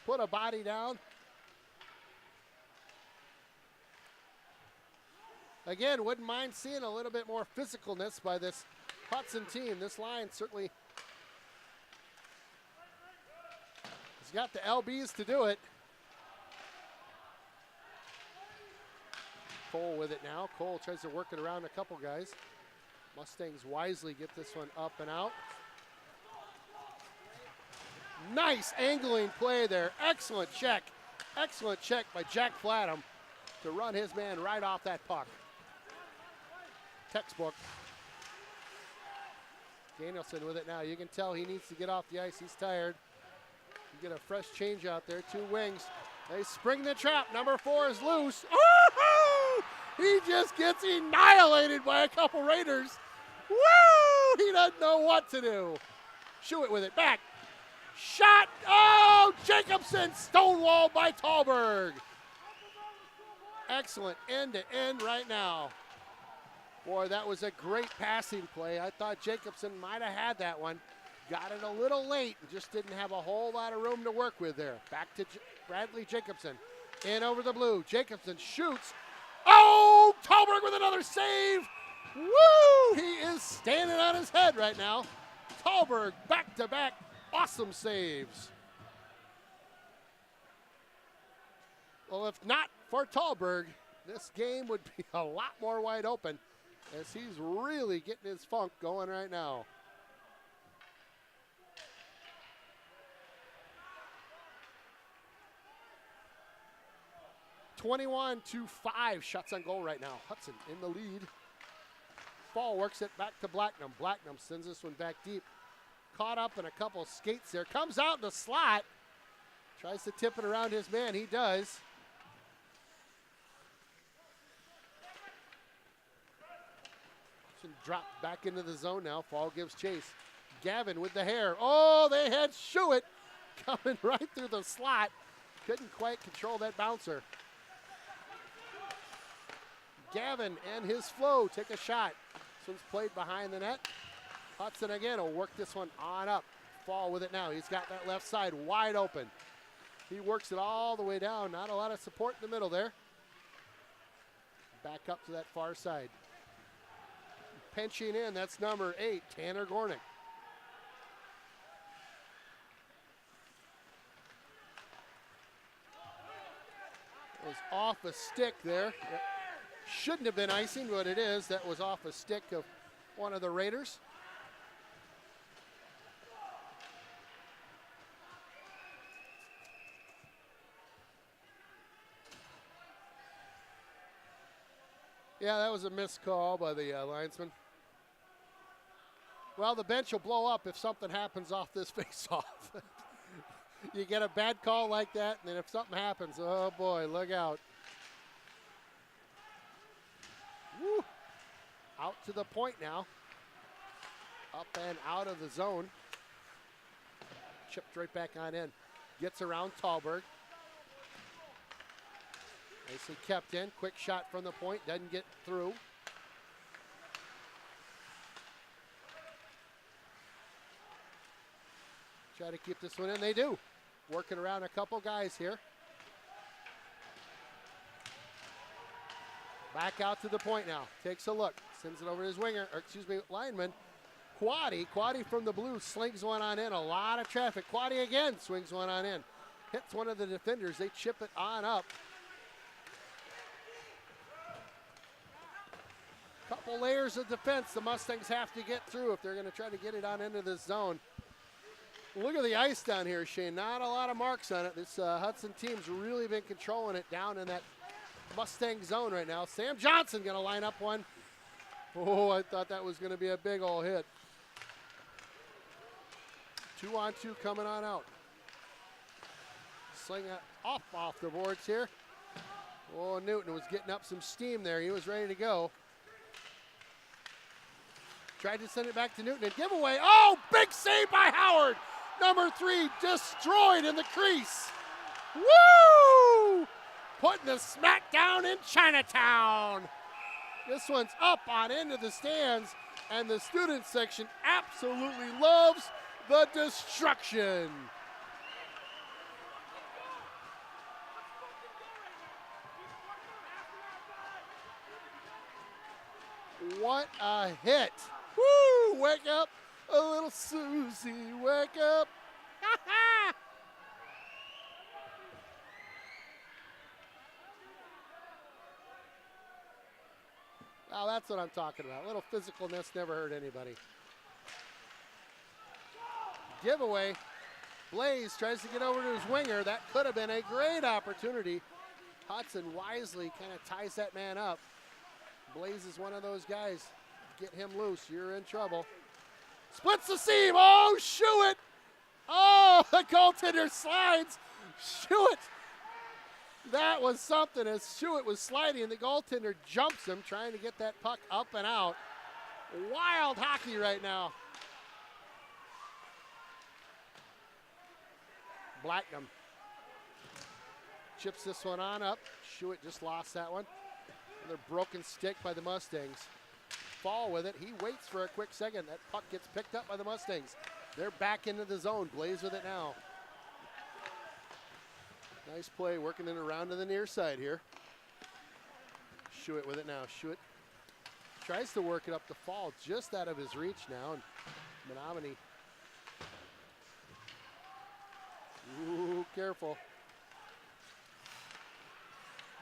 put a body down. Again, wouldn't mind seeing a little bit more physicalness by this Hudson team. This line certainly got the LBs to do it. Cole with it now. Cole tries to work it around a couple guys. Mustangs wisely get this one up and out. Nice angling play there. Excellent check. Excellent check by Jack Flatham to run his man right off that puck. Textbook. Danielson with it now. You can tell he needs to get off the ice. He's tired. You get a fresh change out there. Two wings. They spring the trap. Number 4 is loose. Woo-hoo! He just gets annihilated by a couple Raiders. Woo! He doesn't know what to do. Shoot it with it. Back. Shot. Oh, Jacobson stonewalled by Tallberg. Excellent end to end right now. Boy, that was a great passing play. I thought Jacobson might have had that one. Got it a little late and just didn't have a whole lot of room to work with there. Back to Bradley Jacobson. In over the blue. Jacobson shoots. Oh, Tallberg with another save. Woo! He is standing on his head right now. Tallberg back-to-back awesome saves. Well, if not for Tallberg, this game would be a lot more wide open as he's really getting his funk going right now. (21-5) shots on goal right now. Hudson in the lead. Ball works it back to Blacknam. Blacknam sends this one back deep. Caught up in a couple skates there. Comes out in the slot. Tries to tip it around his man. He does. Dropped back into the zone now. Fall gives chase. Gavin with the hair. Oh, they had Shuett coming right through the slot. Couldn't quite control that bouncer. Gavin and his flow take a shot. This one's played behind the net. Hudson again will work this one on up. Fall with it now. He's got that left side wide open. He works it all the way down. Not a lot of support in the middle there. Back up to that far side. Pinching in, that's number 8, Tanner Gornick. It was off a stick there. It shouldn't have been icing, but it is. That was off a stick of one of the Raiders. Yeah, that was a missed call by the linesman. Well, the bench will blow up if something happens off this face-off. You get a bad call like that, and then if something happens, oh boy, look out. Woo. Out to the point now. Up and out of the zone. Chipped right back on in. Gets around Tallberg. Nicely kept in. Quick shot from the point. Doesn't get through. Try to keep this one in. They do. Working around a couple guys here. Back out to the point now. Takes a look. Sends it over to his winger, or excuse me, lineman. Quaddy from the blue slings one on in. A lot of traffic. Quaddy again swings one on in. Hits one of the defenders. They chip it on up. Couple layers of defense the Mustangs have to get through if they're going to try to get it on into this zone. Look at the ice down here, Shane. Not a lot of marks on it. This Hudson team's really been controlling it down in that Mustang zone right now. Sam Johnson going to line up one. Oh, I thought that was going to be a big old hit. 2-on-2 coming on out. Sling it off the boards here. Oh, Newton was getting up some steam there. He was ready to go. Tried to send it back to Newton and giveaway. Oh, big save by Howard. Number 3 destroyed in the crease. Woo! Putting the smack down in Chinatown. This one's up on into the stands, and the student section absolutely loves the destruction. What a hit. Woo! Wake up, a little Susie, wake up. Oh, that's what I'm talking about. A little physicalness never hurt anybody. Giveaway. Blaze tries to get over to his winger. That could have been a great opportunity. Hudson wisely kind of ties that man up. Blaze is one of those guys. Get him loose, you're in trouble. Splits the seam. Oh, shoo it. Oh, the goaltender slides. Shoo it. That was something. As Shuett was sliding, the goaltender jumps him, trying to get that puck up and out. Wild hockey right now. Blacknam chips this one on up. Shuett just lost that one. Another broken stick by the Mustangs. Fall with it. He waits for a quick second. That puck gets picked up by the Mustangs. They're back into the zone. Blaze with it now. Nice play, working it around to the near side here. Shuett with it now. Shuett tries to work it up the Fall, just out of his reach now. And Menomonie. Ooh, careful.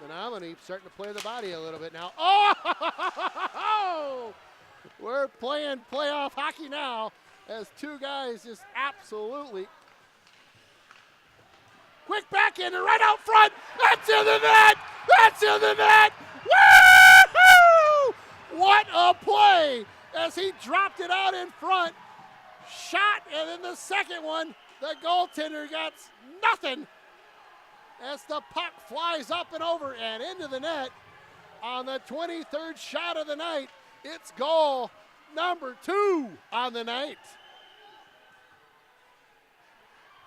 Menomonie starting to play the body a little bit now. Oh! We're playing playoff hockey now as two guys just absolutely. Quick backhand and right out front. That's in the net. That's in the net. Woo-hoo! What a play as he dropped it out in front. Shot, and then the second one, the goaltender got nothing as the puck flies up and over and into the net on the 23rd shot of the night. It's goal number 2 on the night.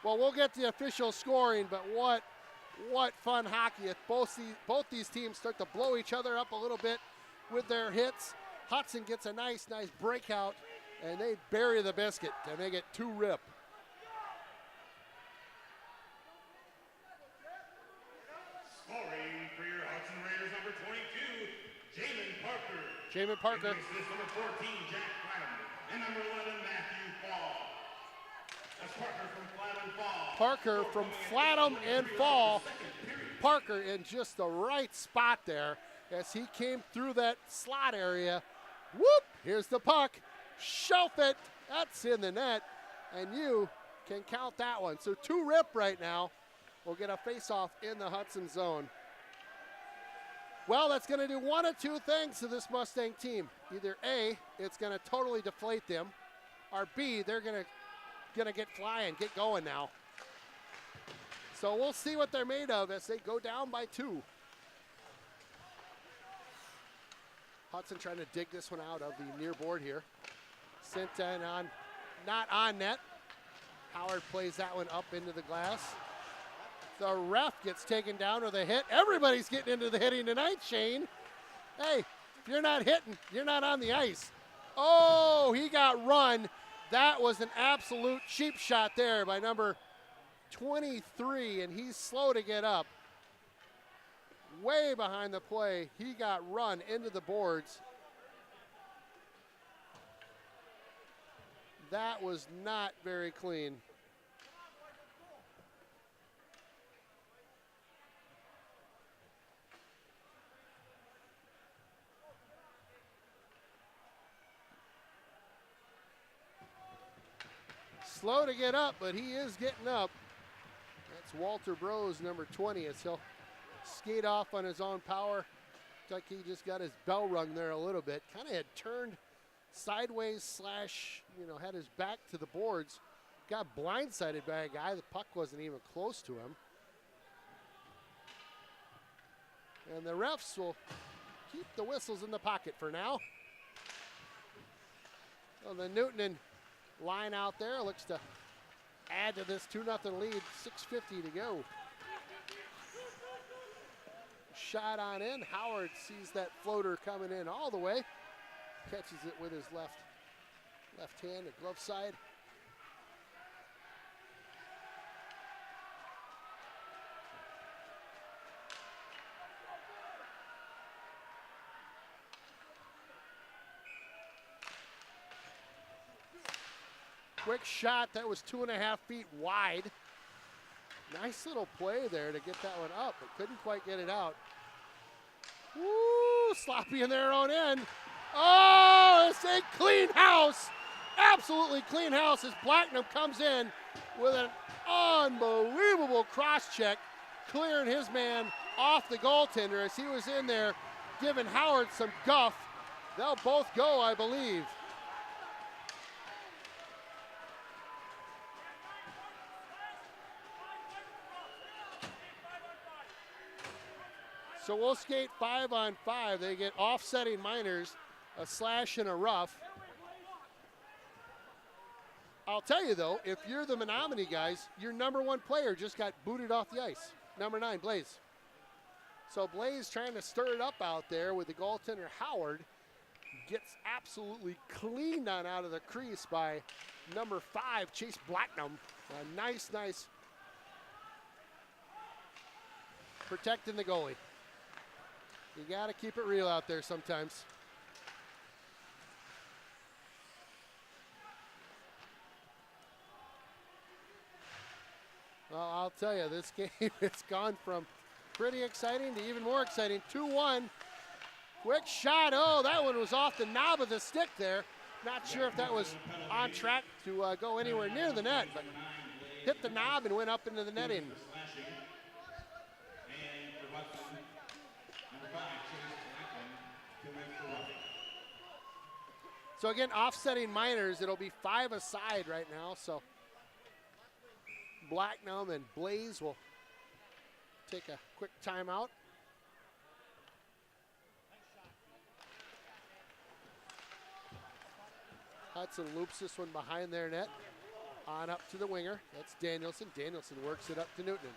Well, we'll get the official scoring, but what fun hockey. If both these teams start to blow each other up a little bit with their hits. Hudson gets a nice breakout, and they bury the biscuit to make it 2-rip. Scoring for your Hudson Raiders, number 22, Jamin Parker. Jamin Parker. Against number 14, Jack Flatham, and number 11, Matthew Fall. That's Parker from Flatham Fall. Parker from Flatham and Fall. Parker in just the right spot there as he came through that slot area. Whoop! Here's the puck. Shelf it. That's in the net, and you can count that one. So 2-rip right now. We'll get a face-off in the Hudson zone. Well, that's going to do one of two things to this Mustang team. Either A, it's going to totally deflate them, or B, they're going to get flying, get going now. So we'll see what they're made of as they go down by 2. Hudson trying to dig this one out of the near board here. Sent in on, not on net. Howard plays that one up into the glass. The ref gets taken down with a hit. Everybody's getting into the hitting tonight, Shane. Hey, if you're not hitting, you're not on the ice. Oh, he got run. That was an absolute cheap shot there by number 23, and he's slow to get up. Way behind the play, he got run into the boards. That was not very clean. Slow to get up, but he is getting up. That's Walter Bros, number 20, as he'll skate off on his own power. Looks like he just got his bell rung there a little bit. Kind of had turned sideways / had his back to the boards. Got blindsided by a guy. The puck wasn't even close to him. And the refs will keep the whistles in the pocket for now. Well, the Newtonen line out there looks to add to this 2-0 lead. 6:50 to go. Shot on in. Howard sees that floater coming in all the way. Catches it with his left hand, the glove side. Quick shot, that was 2.5 feet wide. Nice little play there to get that one up, but couldn't quite get it out. Woo, sloppy in their own end. Oh, it's a clean house. Absolutely clean house as Blacknum comes in with an unbelievable cross check, clearing his man off the goaltender as he was in there giving Howard some guff. They'll both go, I believe. So we'll skate 5-on-5. They get offsetting minors, a slash and a rough. I'll tell you though, if you're the Menomonie guys, your number one player just got booted off the ice. Number 9, Blaze. So Blaze trying to stir it up out there with the goaltender Howard. Gets absolutely cleaned on out of the crease by number 5, Chase Blacknum. A nice protecting the goalie. You got to keep it real out there sometimes. Well, I'll tell you, this game, it's gone from pretty exciting to even more exciting. 2-1. Quick shot. Oh, that one was off the knob of the stick there. Not sure if that was on track to go anywhere near the net, but hit the knob and went up into the netting. So again, offsetting minors, it'll be 5 aside right now. So Blacknum and Blaze will take a quick timeout. Hudson loops this one behind their net. On up to the winger. That's Danielson. Danielson works it up to Newton.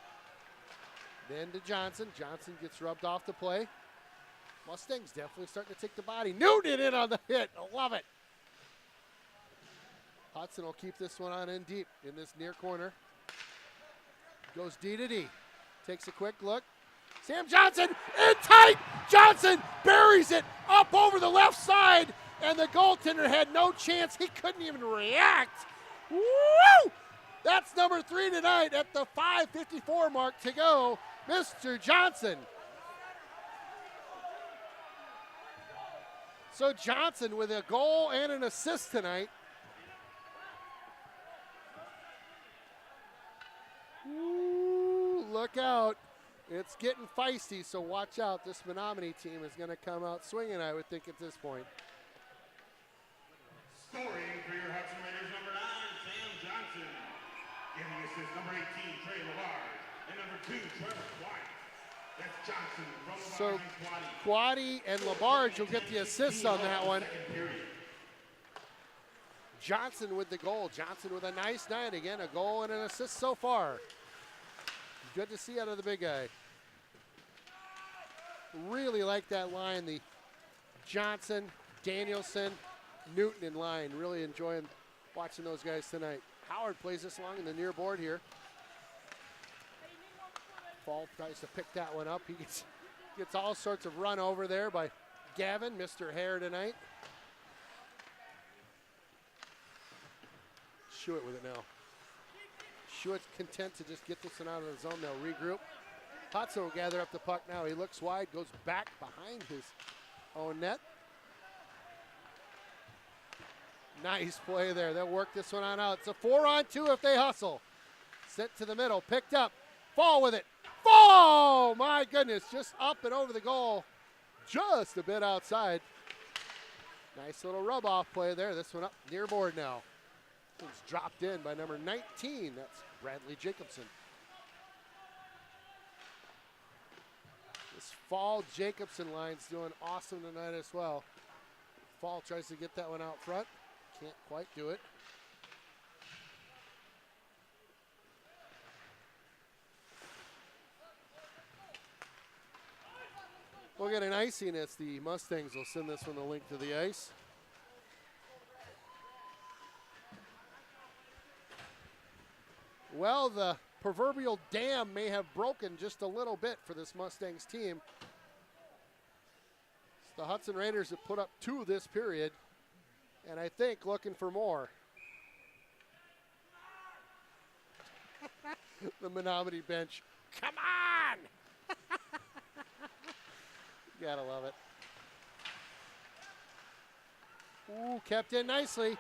Then to Johnson. Johnson gets rubbed off the play. Mustangs definitely starting to take the body. Newton in on the hit. I love it. Hudson will keep this one on in deep in this near corner. Goes D to D. Takes a quick look. Sam Johnson in tight. Johnson buries it up over the left side. And the goaltender had no chance. He couldn't even react. Woo! That's number 3 tonight at the 5:54 mark to go. Mr. Johnson. So Johnson with a goal and an assist tonight. Ooh, look out. It's getting feisty, so watch out. This Menomonie team is going to come out swinging, I would think, at this point. Scoring for your Hudson Raiders, number 9, Sam Johnson. Giving assist, number 18, Trey Labarge. And number 2, Trevor Quaddy. That's Johnson from Labarge and Quaddy and Labarge will get the assists on that one. Johnson with the goal. Johnson with a nice night. Again, a goal and an assist so far. Good to see out of the big guy. Really like that line, the Johnson, Danielson, Newton in line. Really enjoying watching those guys tonight. Howard plays this long in the near board here. Fall tries to pick that one up. He gets all sorts of run over there by Gavin, Mr. Hare tonight. Schuett with it now. Schuett's content to just get this one out of the zone. They'll regroup. Hudson will gather up the puck now. He looks wide, goes back behind his own net. Nice play there. They'll work this one on out. It's a 4-on-2 if they hustle. Sent to the middle, picked up. Fall with it. Fall! My goodness, just up and over the goal. Just a bit outside. Nice little rub-off play there. This one up near board now. It's dropped in by number 19. That's Bradley Jacobson. This Fall Jacobson line's doing awesome tonight as well. Fall tries to get that one out front. Can't quite do it. We'll get an icing as the Mustangs will send this one the link to the ice. Well, the proverbial dam may have broken just a little bit for this Mustangs team. The Hudson Raiders have put up 2 this period, and I think looking for more. The Menomonie bench, come on! Gotta love it. Ooh, kept in nicely.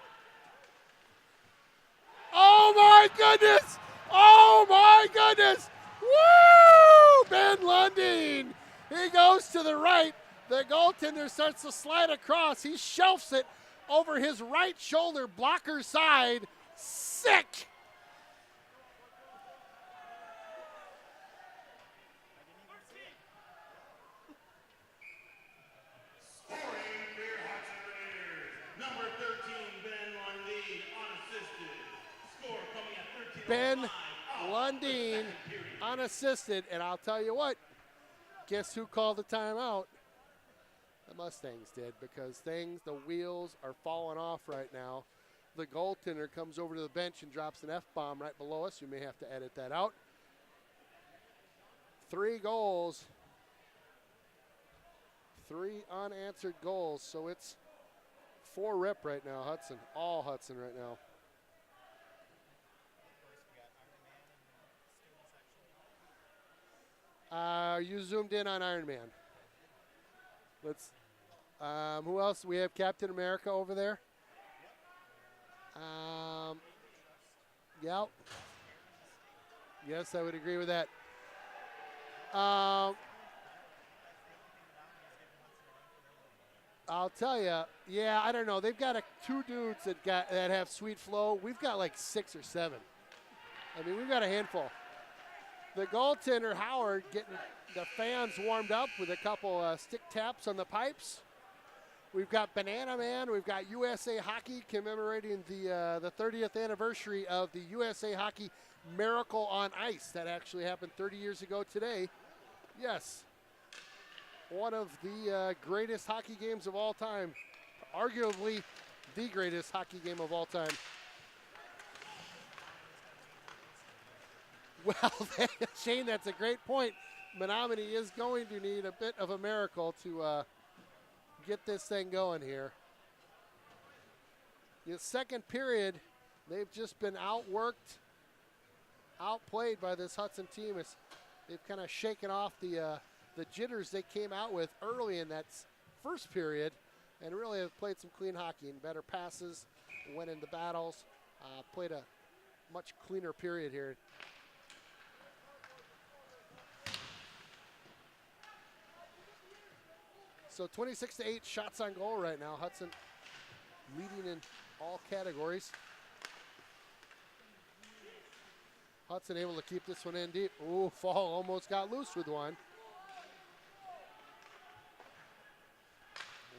Oh my goodness! Oh my goodness! Woo! Ben Lundeen. He goes to the right. The goaltender starts to slide across. He shelves it over his right shoulder, blocker side. Sick! Scoring for your Hudson Raiders. Number 13, Ben Lundeen, unassisted. Score coming at 13:05 Ben of the Lundeen second period. unassisted, and I'll tell you what, guess who called the timeout? The Mustangs did, because the wheels are falling off right now. The goaltender comes over to the bench and drops an F-bomb right below us. You may have to edit that out. 3 goals. 3 unanswered goals, so it's 4 rip right now, Hudson. All Hudson right now. You zoomed in on Iron Man. Let's. Who else? We have Captain America over there. Yep. Yes, I would agree with that. I'll tell you, yeah, I don't know. They've got 2 dudes that have sweet flow. We've got like 6 or 7. I mean, we've got a handful. The goaltender, Howard, getting the fans warmed up with a couple stick taps on the pipes. We've got Banana Man. We've got USA Hockey commemorating the 30th anniversary of the USA Hockey Miracle on Ice. That actually happened 30 years ago today. Yes. One of the greatest hockey games of all time. Arguably the greatest hockey game of all time. Well, Shane, that's a great point. Menomonie is going to need a bit of a miracle to get this thing going here. The second period, they've just been outworked, outplayed by this Hudson team. They've kind of shaken off the jitters they came out with early in that first period, and really have played some clean hockey and better passes, went into battles, played a much cleaner period here. So 26-8 shots on goal right now. Hudson leading in all categories. Hudson able to keep this one in deep. Ooh, Fall almost got loose with one.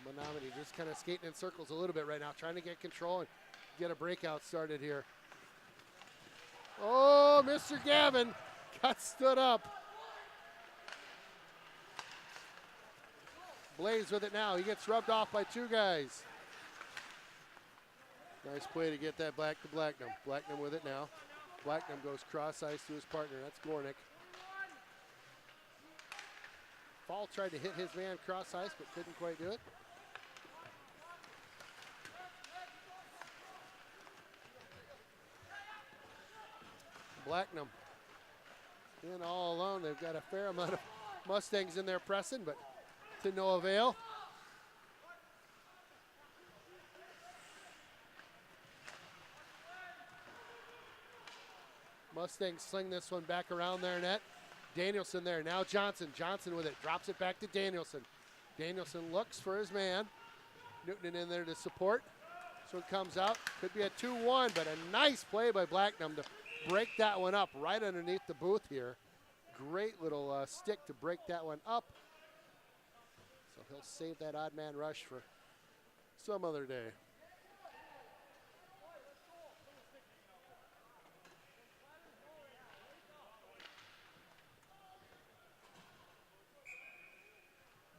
Menomonie just kind of skating in circles a little bit right now, trying to get control and get a breakout started here. Oh, Mr. Gavin got stood up. Blaze with it now. He gets rubbed off by 2 guys. Nice play to get that back to Blacknam. Blacknam with it now. Blacknam goes cross ice to his partner. That's Gornick. Fall tried to hit his man cross ice, but couldn't quite do it. Blacknam in all alone. They've got a fair amount of Mustangs in there pressing, but to no avail. Mustangs sling this one back around their net. Danielson there, now Johnson. Johnson with it, drops it back to Danielson. Danielson looks for his man. Newton in there to support. This one comes out, could be a 2-1, but a nice play by Blacknam to break that one up right underneath the booth here. Great little stick to break that one up. So he'll save that odd man rush for some other day.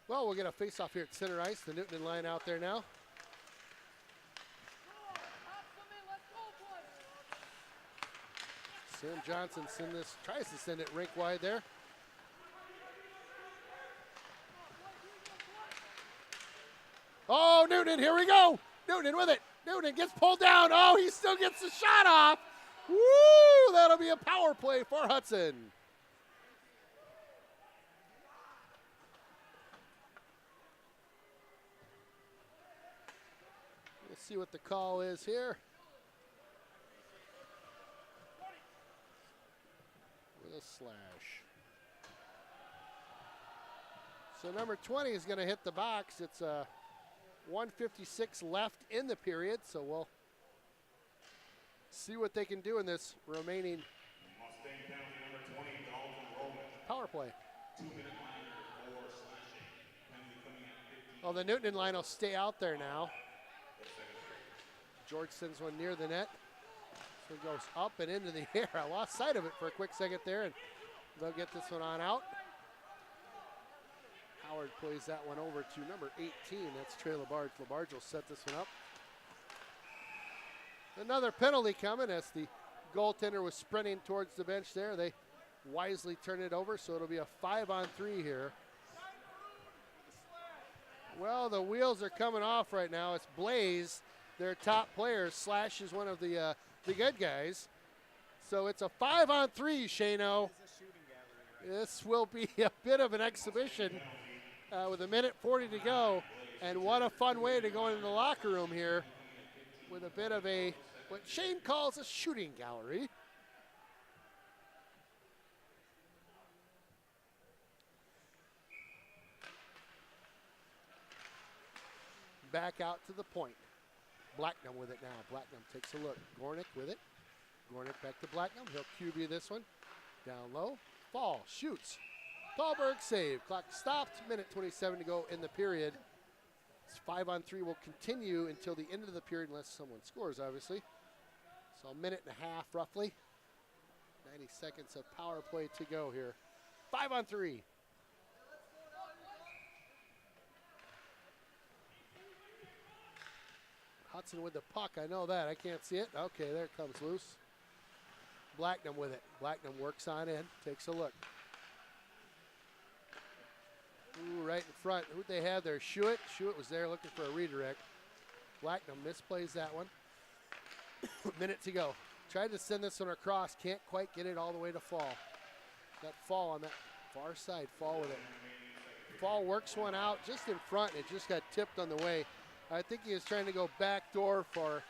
Well, we'll get a face-off here at center ice. The Newton line out there now. Sam Johnson tries to send it rink wide there. Oh, Newton, here we go. Newton with it. Newton gets pulled down. Oh, he still gets the shot off. Woo, that'll be a power play for Hudson. see what the call is here. With a slash. So number 20 is going to hit the box. It's 1:56 left in the period, so we'll see what they can do in this remaining Mustang penalty number 20, Dalton Roman. power play. 2-minute liner for slashing. Penalty coming at 15. Oh, the Newton line will stay out there now. George sends one near the net. So it goes up and into the air. I lost sight of it for a quick second there, and they'll get this one on out. Howard plays that one over to number 18. That's Trey Labarge. Labarge will set this one up. Another penalty coming as the goaltender was sprinting towards the bench there. They wisely turn it over, so it'll be a 5-on-3 here. Well, the wheels are coming off right now. It's Blaze, their top player. Slash is one of the good guys. So it's a 5-on-3, Shano. This will be a bit of an exhibition with 1:40 to go. And what a fun way to go into the locker room here with a bit of what Shane calls a shooting gallery. Back out to the point. Blacknum with it now. Blacknum takes a look. Gornick with it. Gornick back to Blacknum. He'll QB this one. Down low. Fall. Shoots. Thalberg save. Clock stopped. 1:27 to go in the period. This 5-on-3 will continue until the end of the period unless someone scores, obviously. So 1.5 minutes roughly. 90 seconds of power play to go here. 5-on-3. Hudson with the puck. I know that. I can't see it. Okay, there it comes loose. Blacknum with it. Blacknum works on in. Takes a look. Ooh, right in front. Who'd they have there? Shuett. Shuett was there looking for a redirect. Blacknum misplays that one. Minute to go. Tried to send this one across. Can't quite get it all the way to Fall. That Fall on that far side. Fall with it. Fall works one out just in front. It just got tipped on the way. I think he was trying to go backdoor for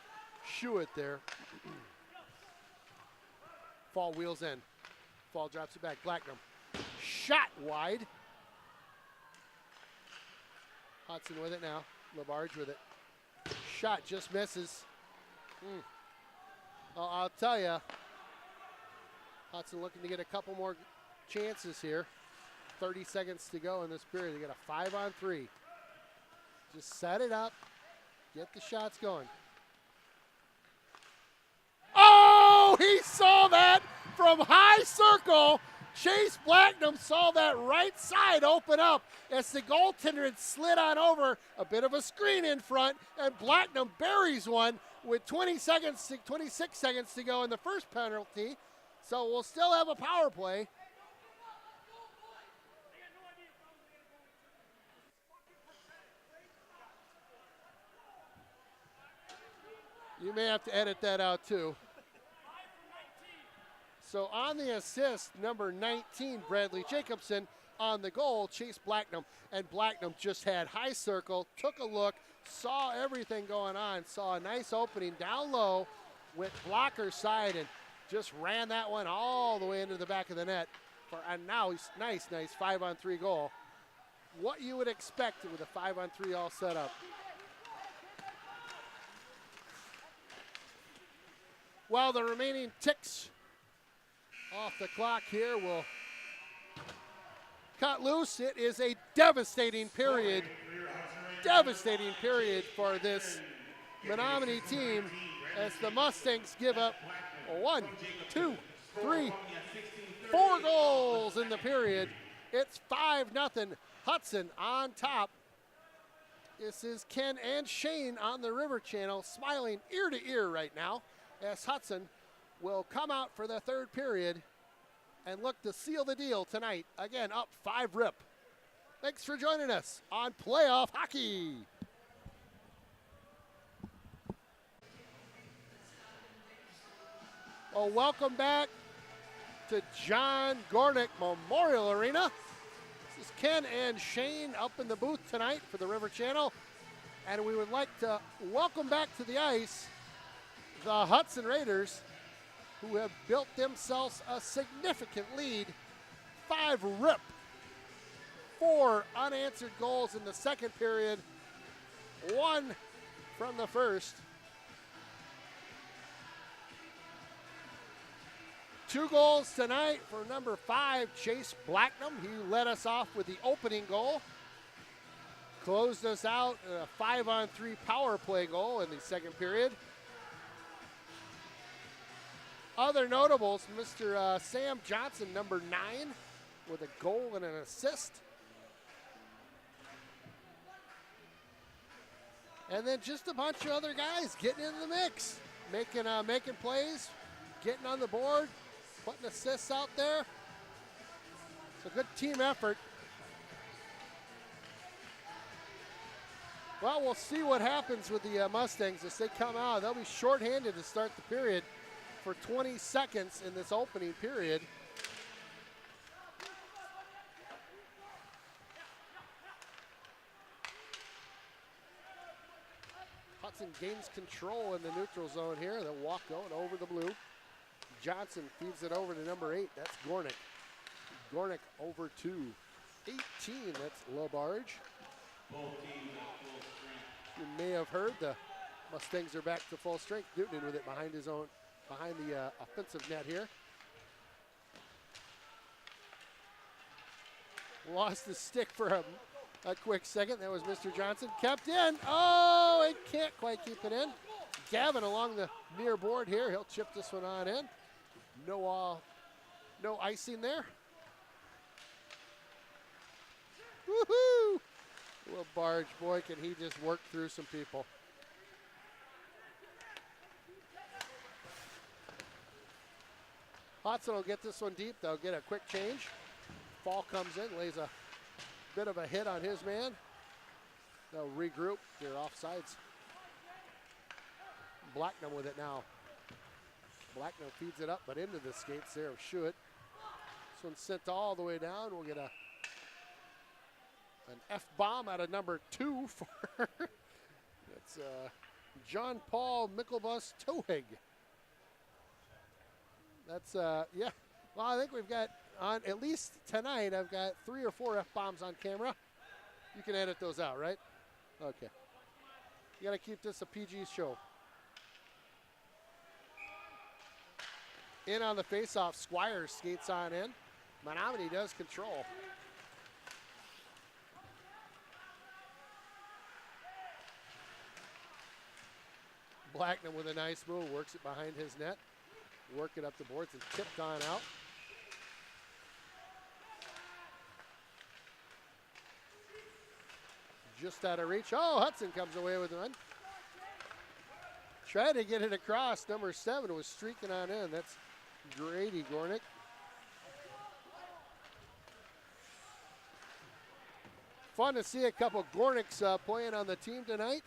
Shuett there. Fall wheels in. Fall drops it back. Blacknum. Shot wide. Hudson with it now. Labarge with it. Shot just misses. Well, I'll tell you, Hudson looking to get a couple more chances here. 30 seconds to go in this period. They got a 5-on-3. Just set it up. Get the shots going. Oh, he saw that from high circle. Chase Blacknum saw that right side open up as the goaltender had slid on over. A bit of a screen in front, and Blacknum buries one with 26 seconds to go in the first penalty. So we'll still have a power play. You may have to edit that out too. So on the assist, number 19, Bradley Jacobson. On the goal, Chase Blacknum. And Blacknum just had high circle, took a look, saw everything going on, saw a nice opening down low, went blocker side, and just ran that one all the way into the back of the net. And now he's nice 5-on-3 goal. What you would expect with a 5-on-3 all set up. While the remaining ticks off the clock here will cut loose. It is a devastating period for this Menomonie team as the Mustangs give up 1, 2, 3, 4 goals in the period. It's 5-0. Hudson on top. This is Ken and Shane on the River Channel, smiling ear to ear right now as Hudson will come out for the third period and look to seal the deal tonight. Again, up 5-rip. Thanks for joining us on Playoff Hockey. Oh, welcome back to John Gornick Memorial Arena. This is Ken and Shane up in the booth tonight for the River Channel. And we would like to welcome back to the ice the Hudson Raiders, who have built themselves a significant lead. 5 rip, 4 unanswered goals in the second period, 1 from the first. 2 goals tonight for number 5, Chase Blacknam. He led us off with the opening goal. Closed us out a 5-on-3 power play goal in the second period. Other notables, Mr. Sam Johnson, number 9, with a goal and an assist. And then just a bunch of other guys getting in the mix, making plays, getting on the board, putting assists out there. It's a good team effort. Well, we'll see what happens with the Mustangs as they come out. They'll be shorthanded to start the period for 20 seconds in this opening period. Hudson gains control in the neutral zone here. They'll walk going over the blue. Johnson feeds it over to number 8. That's Gornick. Gornick over to 18. That's Labarge. You may have heard the Mustangs are back to full strength. Newton with it behind the offensive net here. Lost the stick for a quick second. That was Mr. Johnson. Kept in. Oh, it can't quite keep it in. Gavin along the near board here. He'll chip this one on in. No icing there. Woohoo! Little Barge, boy, can he just work through some people. Hudson will get this one deep. They'll get a quick change. Fall comes in, lays a bit of a hit on his man. They'll regroup. They're offsides. Blacknam with it now. Blacknam feeds it up, but into the skates there of Schuett. This one's sent all the way down. We'll get an F-bomb out of number 2 for that's John Paul Mickelbus Tohig. That's, yeah. Well, I think we've got, on at least tonight, I've got 3 or 4 F-bombs on camera. You can edit those out, right? Okay. You got to keep this a PG show. In on the faceoff, Squires skates on in. Menomonie does control. Blacknam with a nice move, works it behind his net. Work it up the boards and tipped on out. Just out of reach. Oh, Hudson comes away with one. Tried to get it across. Number 7 was streaking on in. That's Grady Gornick. Fun to see a couple Gornicks playing on the team tonight.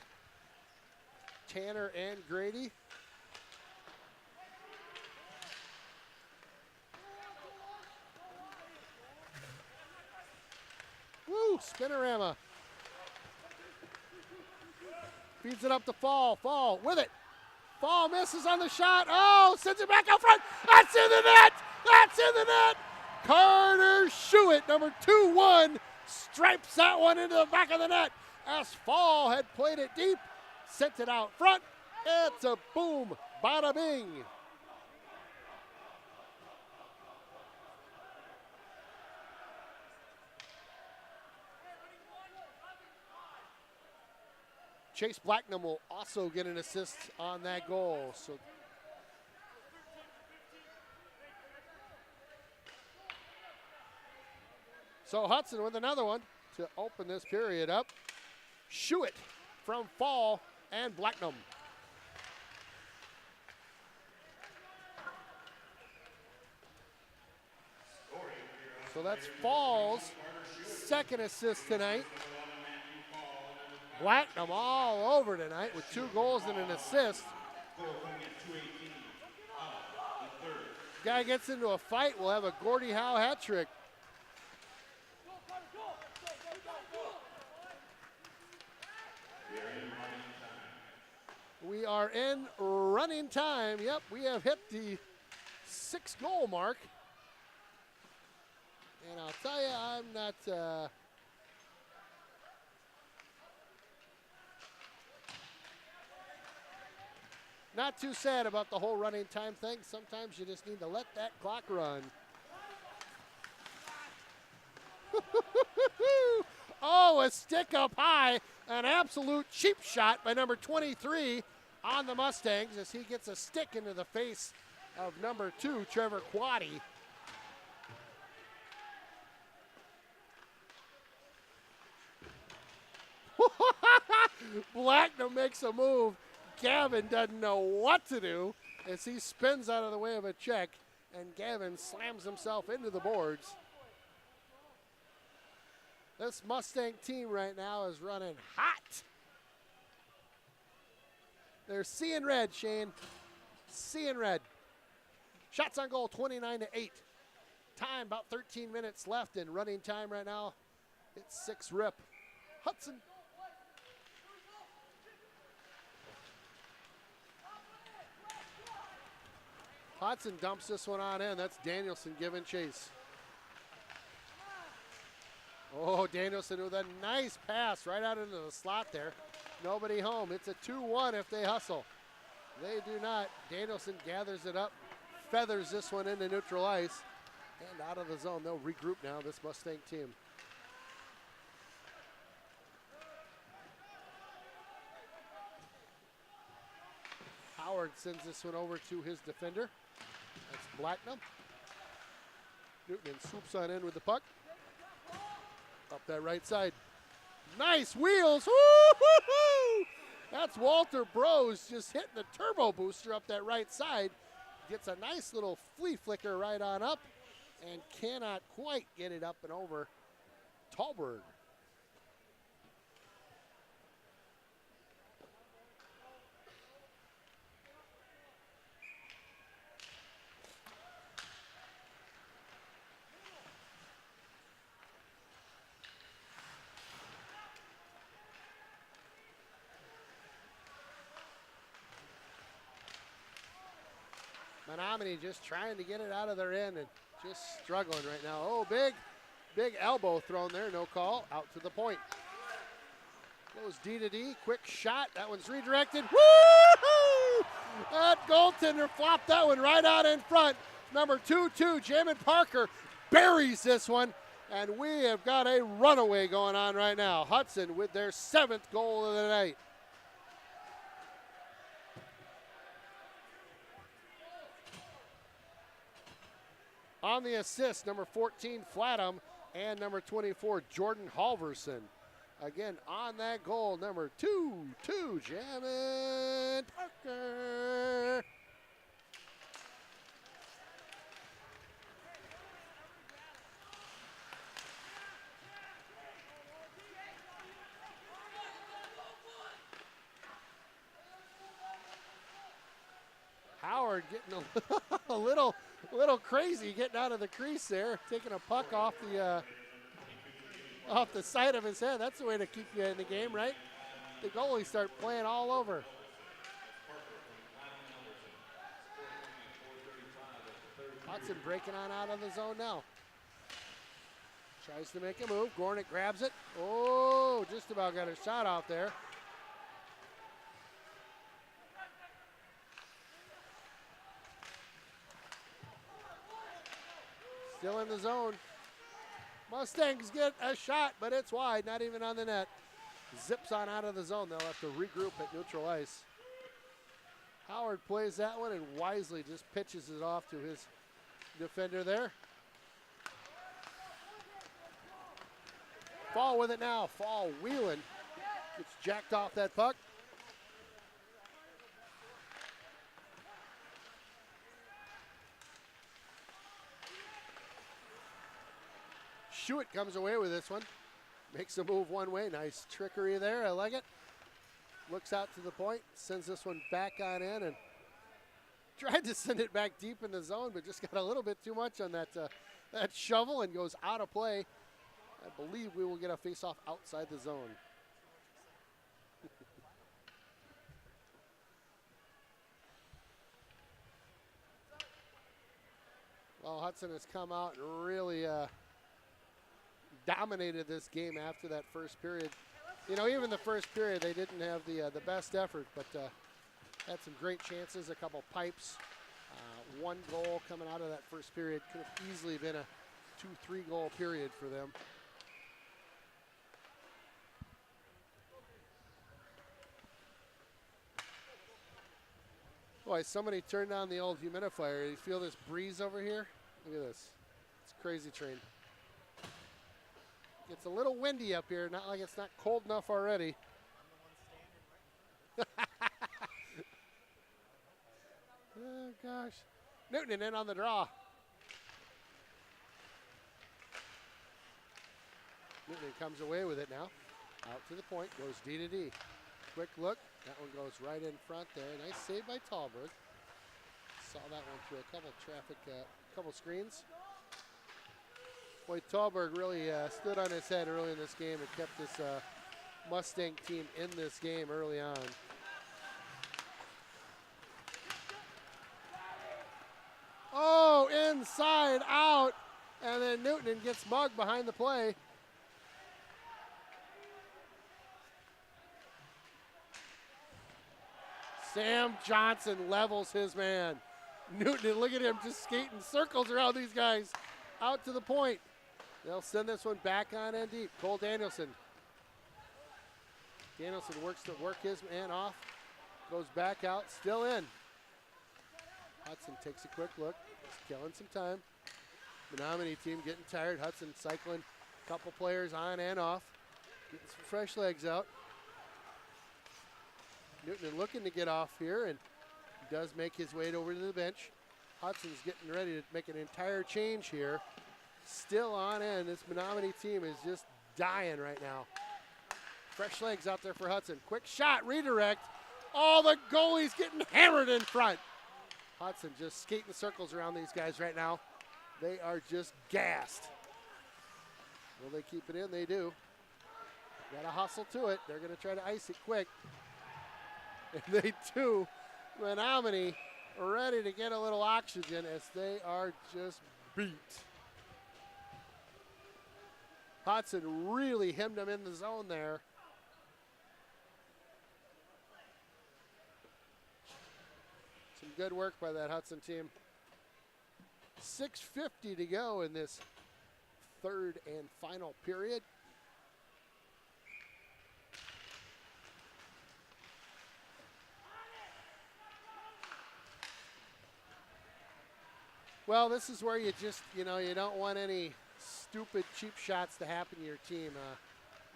Tanner and Grady. Woo, spinorama. Feeds it up to Fall. Fall with it. Fall misses on the shot. Oh, sends it back out front. That's in the net. That's in the net. Carter Schuett, number 2-1, stripes that one into the back of the net as Fall had played it deep, sent it out front. It's a boom, bada bing. Chase Blacknam will also get an assist on that goal. So Hudson with another one to open this period up. Schuett from Fall and Blacknam. So that's Fall's second assist tonight. Blacknam all over tonight with 2 goals and an assist. Guy gets into a fight, we'll have a Gordie Howe hat trick. we are in running time. Yep, we have hit the 6-goal mark. And I'll tell you, I'm not too sad about the whole running time thing. Sometimes you just need to let that clock run. Oh, a stick up high. An absolute cheap shot by number 23 on the Mustangs as he gets a stick into the face of number 2, Trevor Quaddy. Blacknam makes a move. Gavin doesn't know what to do as he spins out of the way of a check, and Gavin slams himself into the boards. This Mustang team right now is running hot. They're seeing red, Shane. Seeing red. Shots on goal, 29-8. Time, about 13 minutes left in running time right now. It's 6-rip. Hudson. Hudson dumps this one on in. That's Danielson giving chase. Oh, Danielson with a nice pass right out into the slot there. Nobody home. It's a 2-1 if they hustle. They do not. Danielson gathers it up, feathers this one into neutral ice, and out of the zone. They'll regroup now, this Mustang team. Howard sends this one over to his defender. That's Blacknam. Newton swoops on in with the puck. Up that right side. Nice wheels. Woo-hoo-hoo! That's Walter Bros just hitting the turbo booster up that right side. Gets a nice little flea flicker right on up and cannot quite get it up and over Tallberg. Menomonie just trying to get it out of their end and just struggling right now. Oh, big elbow thrown there, no call, out to the point. Goes D to D, quick shot, that one's redirected. Woo-hoo! That goaltender flopped that one right out in front. Number 2-2, Jamin Parker buries this one, and we have got a runaway going on right now. Hudson with their 7th goal of the night. On the assist, number 14, Flatham, and number 24, Jordan Halverson. Again, on that goal, number 2-2, Jamin Parker. Howard getting a little crazy getting out of the crease there, taking a puck off the side of his head. That's the way to keep you in the game, right? The goalies start playing all over. Hudson breaking on out of the zone now. Tries to make a move. Gornick grabs it. Oh, just about got a shot out there. Still in the zone. Mustangs get a shot, but it's wide, not even on the net. Zips on out of the zone. They'll have to regroup at neutral ice. Howard plays that one and wisely just pitches it off to his defender there. Fall with it now. Fall wheeling. Gets jacked off that puck. Schuett comes away with this one. Makes a move one way. Nice trickery there. I like it. Looks out to the point. Sends this one back on in and tried to send it back deep in the zone, but just got a little bit too much on that shovel and goes out of play. I believe we will get a face-off outside the zone. Well, Hudson has come out and really dominated this game after that first period. You know, even the first period, they didn't have the best effort, but had some great chances, a couple pipes. One goal coming out of that first period could have easily been a 2-3 goal period for them. Boy, somebody turned on the old humidifier. You feel this breeze over here? Look at this. It's a crazy train. It's a little windy up here, not like it's not cold enough already. Oh, gosh. Newton in on the draw. Newton comes away with it now. Out to the point, goes D to D. Quick look. That one goes right in front there. Nice save by Tallberg. Saw that one through a couple screens. Boy, Tallberg really stood on his head early in this game and kept this Mustang team in this game early on. Oh, inside out. And then Newton gets mugged behind the play. Sam Johnson levels his man. Newton, look at him just skating circles around these guys. Out to the point. They'll send this one back on and deep. Cole Danielson. Danielson works to work his man off. Goes back out, still in. Hudson takes a quick look. He's killing some time. Menomonie team getting tired. Hudson cycling a couple players on and off. Getting some fresh legs out. Newton looking to get off here and does make his way over to the bench. Hudson's getting ready to make an entire change here. Still on end. This Menomonie team is just dying right now. Fresh legs out there for Hudson. Quick shot, redirect. Oh, the goalie's getting hammered in front. Hudson just skating circles around these guys right now. They are just gassed. Will they keep it in? They do. Got to hustle to it. They're going to try to ice it quick. And they do. Menomonie ready to get a little oxygen as they are just beat. Hudson really hemmed them in the zone there. Some good work by that Hudson team. 6:50 to go in this third and final period. Well, this is where you just, you don't want any stupid, cheap shots to happen to your team.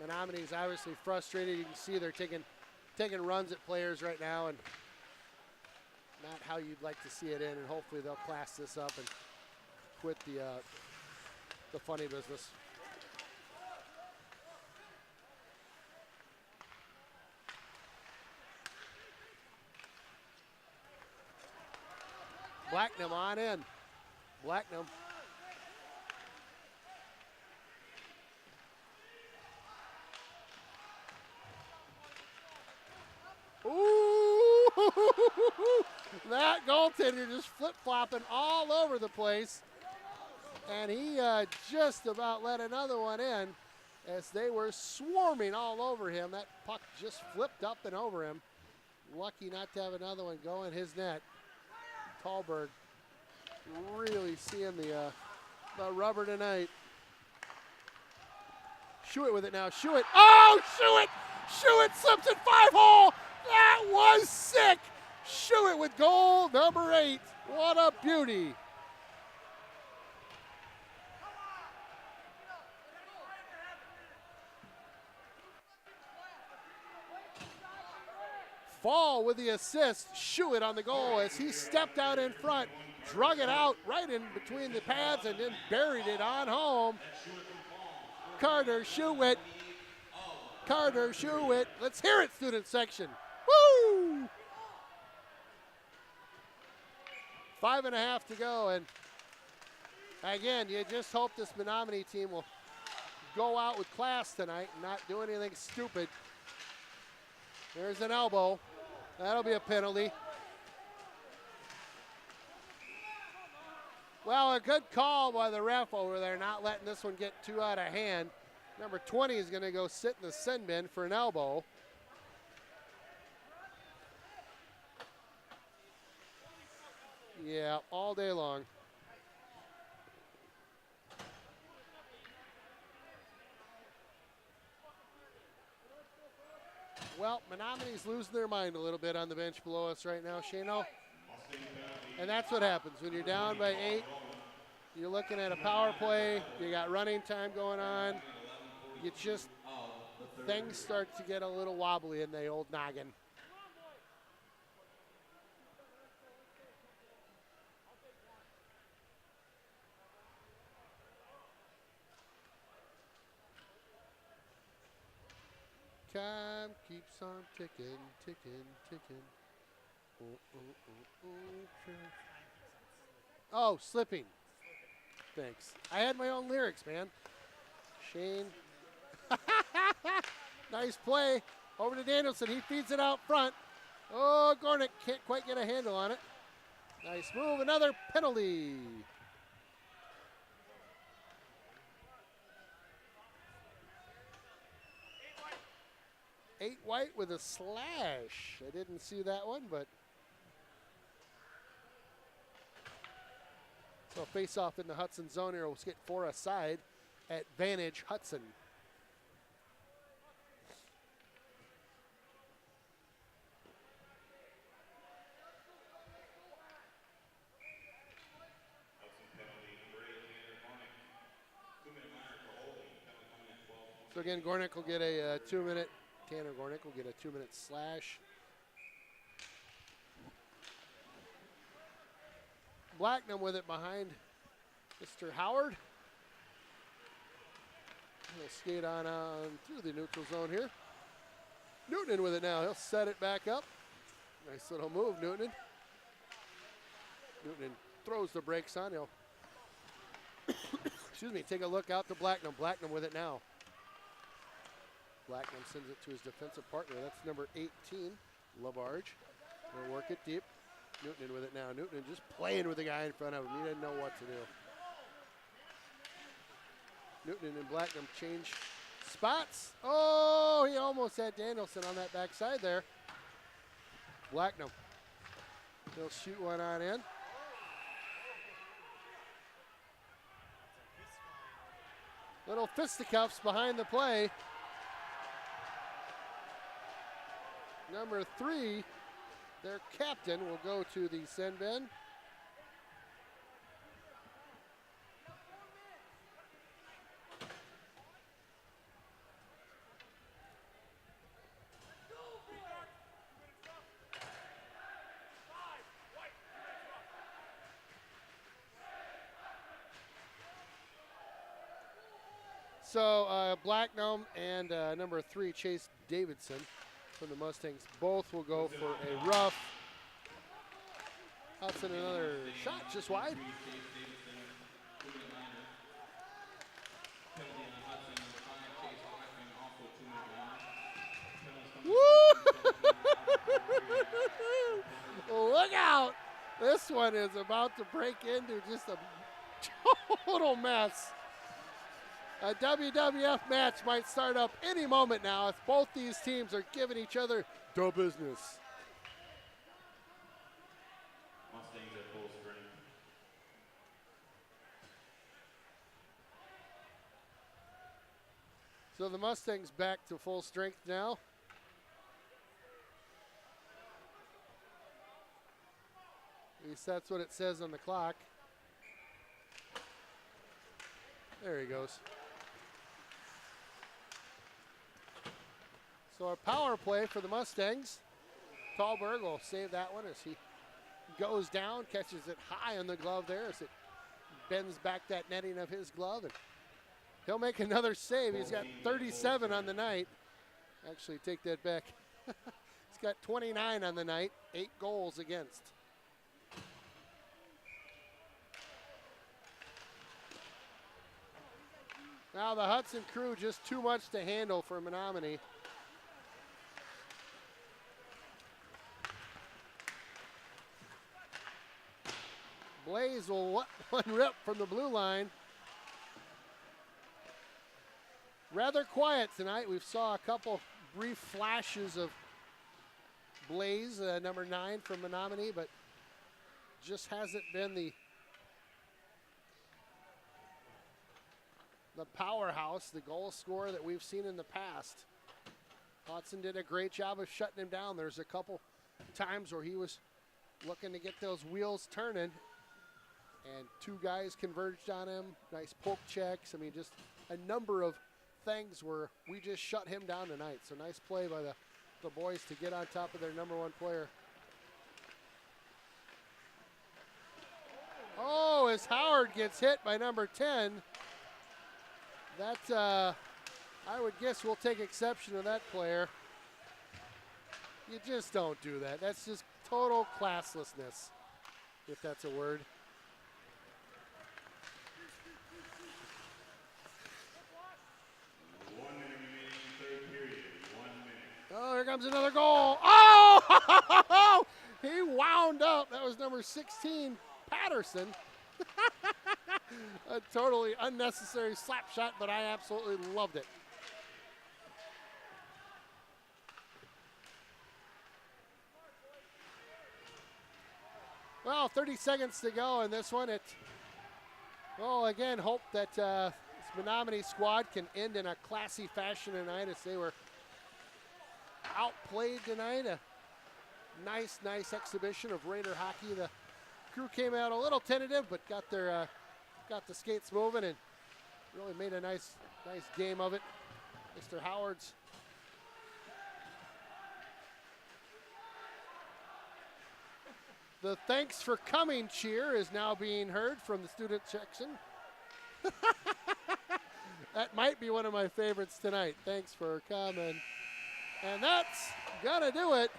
Menomonie's obviously frustrated. You can see they're taking runs at players right now, and not how you'd like to see it in. And hopefully they'll class this up and quit the funny business. Blacknam on in. Blacknam. Ooh, that goaltender just flip-flopping all over the place. And he just about let another one in as they were swarming all over him. That puck just flipped up and over him. Lucky not to have another one go in his net. Tallberg really seeing the rubber tonight. Shuett with it now. Shuett. Oh, Shuett! Shuett slips it 5-hole. That was sick. Shuett with goal number 8. What a beauty. Fall with the assist. Shuett on the goal as he stepped out in front, drug it out right in between the pads, and then buried it on home. Carter Shuett. Carter Shuett. Let's hear it, student section. Woo! 5.5 to go, and again, you just hope this Menomonie team will go out with class tonight and not do anything stupid. There's an elbow. That'll be a penalty. Well, a good call by the ref over there, not letting this one get too out of hand. Number 20 is going to go sit in the sin bin for an elbow. Yeah, all day long. Well, Menomonie's losing their mind a little bit on the bench below us right now, Shano. And that's what happens when you're down by 8. You're looking at a power play. You got running time going on. You just, things start to get a little wobbly in the old noggin. Time keeps on ticking, ticking, ticking. Oh, slipping. Thanks. I had my own lyrics, man. Shane. Nice play. Over to Danielson. He feeds it out front. Oh, Gornick can't quite get a handle on it. Nice move. Another penalty. 8 white with a slash. I didn't see that one, but. So face off in the Hudson zone here. We'll get 4 aside. Advantage Hudson. So again, Gornick will get a 2-minute. Tanner Gornick will get a 2-minute slash. Blacknam with it behind Mr. Howard. He'll skate on through the neutral zone here. Newton with it now. He'll set it back up. Nice little move, Newton. Newton throws the brakes on. He'll, excuse me, take a look out to Blacknam. Blacknam with it now. Blacknam sends it to his defensive partner. That's number 18, Labarge. He'll work it deep. Newton with it now. Newton just playing with the guy in front of him. He didn't know what to do. Newton and Blacknam change spots. Oh, he almost had Danielson on that backside there. Blacknam. He'll shoot one on in. Little fisticuffs behind the play. Number 3, their captain, will go to the sin bin. So Blacknam and number 3, Chase Davidson from the Mustangs, both will go for a rough. Hudson another shot just wide. Woo! Look out! This one is about to break into just a total mess. A WWF match might start up any moment now if both these teams are giving each other the business. Mustangs at full strength. So the Mustangs back to full strength now. At least that's what it says on the clock. There he goes. So our power play for the Mustangs. Tallberg will save that one as he goes down, catches it high on the glove there as it bends back that netting of his glove. And he'll make another save. He's got 37 on the night. Actually, take that back. He's got 29 on the night, 8 goals against. Now the Hudson crew just too much to handle for Menomonie. Blaze will let one rip from the blue line. Rather quiet tonight. We saw a couple brief flashes of Blaze, number 9 from Menomonie, but just hasn't been the powerhouse, the goal scorer that we've seen in the past. Hudson did a great job of shutting him down. There's a couple times where he was looking to get those wheels turning, and 2 guys converged on him. Nice poke checks. I mean, just a number of things where we just shut him down tonight. So nice play by the boys to get on top of their number 1 player. Oh, as Howard gets hit by number 10, that I would guess we'll take exception to that player. You just don't do that. That's just total classlessness, if that's a word. Oh, here comes another goal. Oh, he wound up. That was number 16, Patterson. A totally unnecessary slap shot, but I absolutely loved it. Well, 30 seconds to go in this one. Again, hope that this Menomonie squad can end in a classy fashion tonight, as they were outplayed tonight. A nice exhibition of Raider hockey. The crew came out a little tentative, but got the skates moving and really made a nice game of it. Mr. Howard's the thanks for coming cheer is now being heard from the student section. That might be one of my favorites tonight. Thanks for coming. And that's gonna do it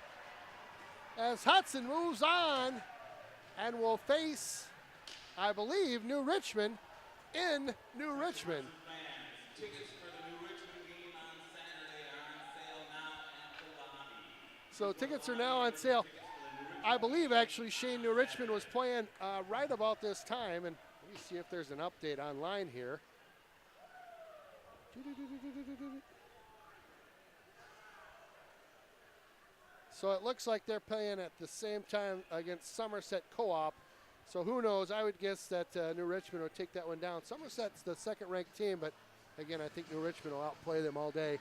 as Hudson moves on and will face, I believe, New Richmond in New Richmond. Tickets for the New Richmond game on Saturday are on sale now at the lobby. So tickets are now on sale. I believe actually Shane New Richmond was playing right about this time, and let me see if there's an update online here. So it looks like they're playing at the same time against Somerset Co-op. So who knows? I would guess that New Richmond would take that one down. Somerset's the second-ranked team, but again, I think New Richmond will outplay them all day.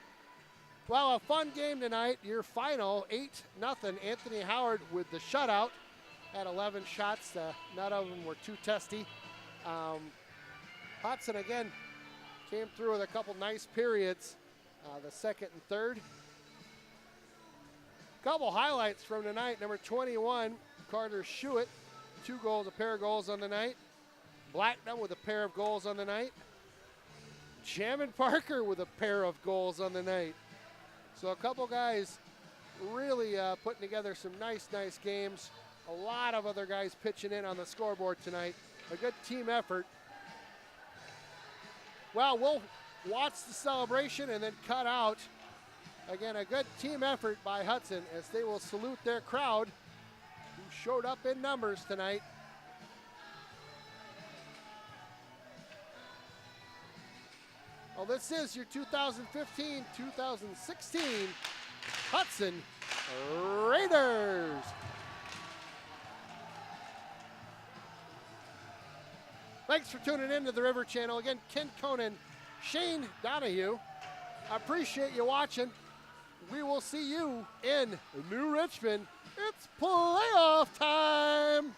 Well, a fun game tonight. Your final 8-0. Anthony Howard with the shutout. Had 11 shots. None of them were too testy. Hudson again came through with a couple nice periods, the second and third. Couple highlights from tonight. Number 21, Carter Schuett, 2 goals, a pair of goals on the night. Blacknum with a pair of goals on the night. Jammin Parker with a pair of goals on the night. So a couple guys really putting together some nice games. A lot of other guys pitching in on the scoreboard tonight. A good team effort. Well, we'll watch the celebration and then cut out. Again, a good team effort by Hudson as they will salute their crowd who showed up in numbers tonight. Well, this is your 2015-2016 Hudson Raiders. Thanks for tuning in to the River Channel. Again, Ken Conan, Shane Donahue. I appreciate you watching. We will see you in New Richmond. It's playoff time.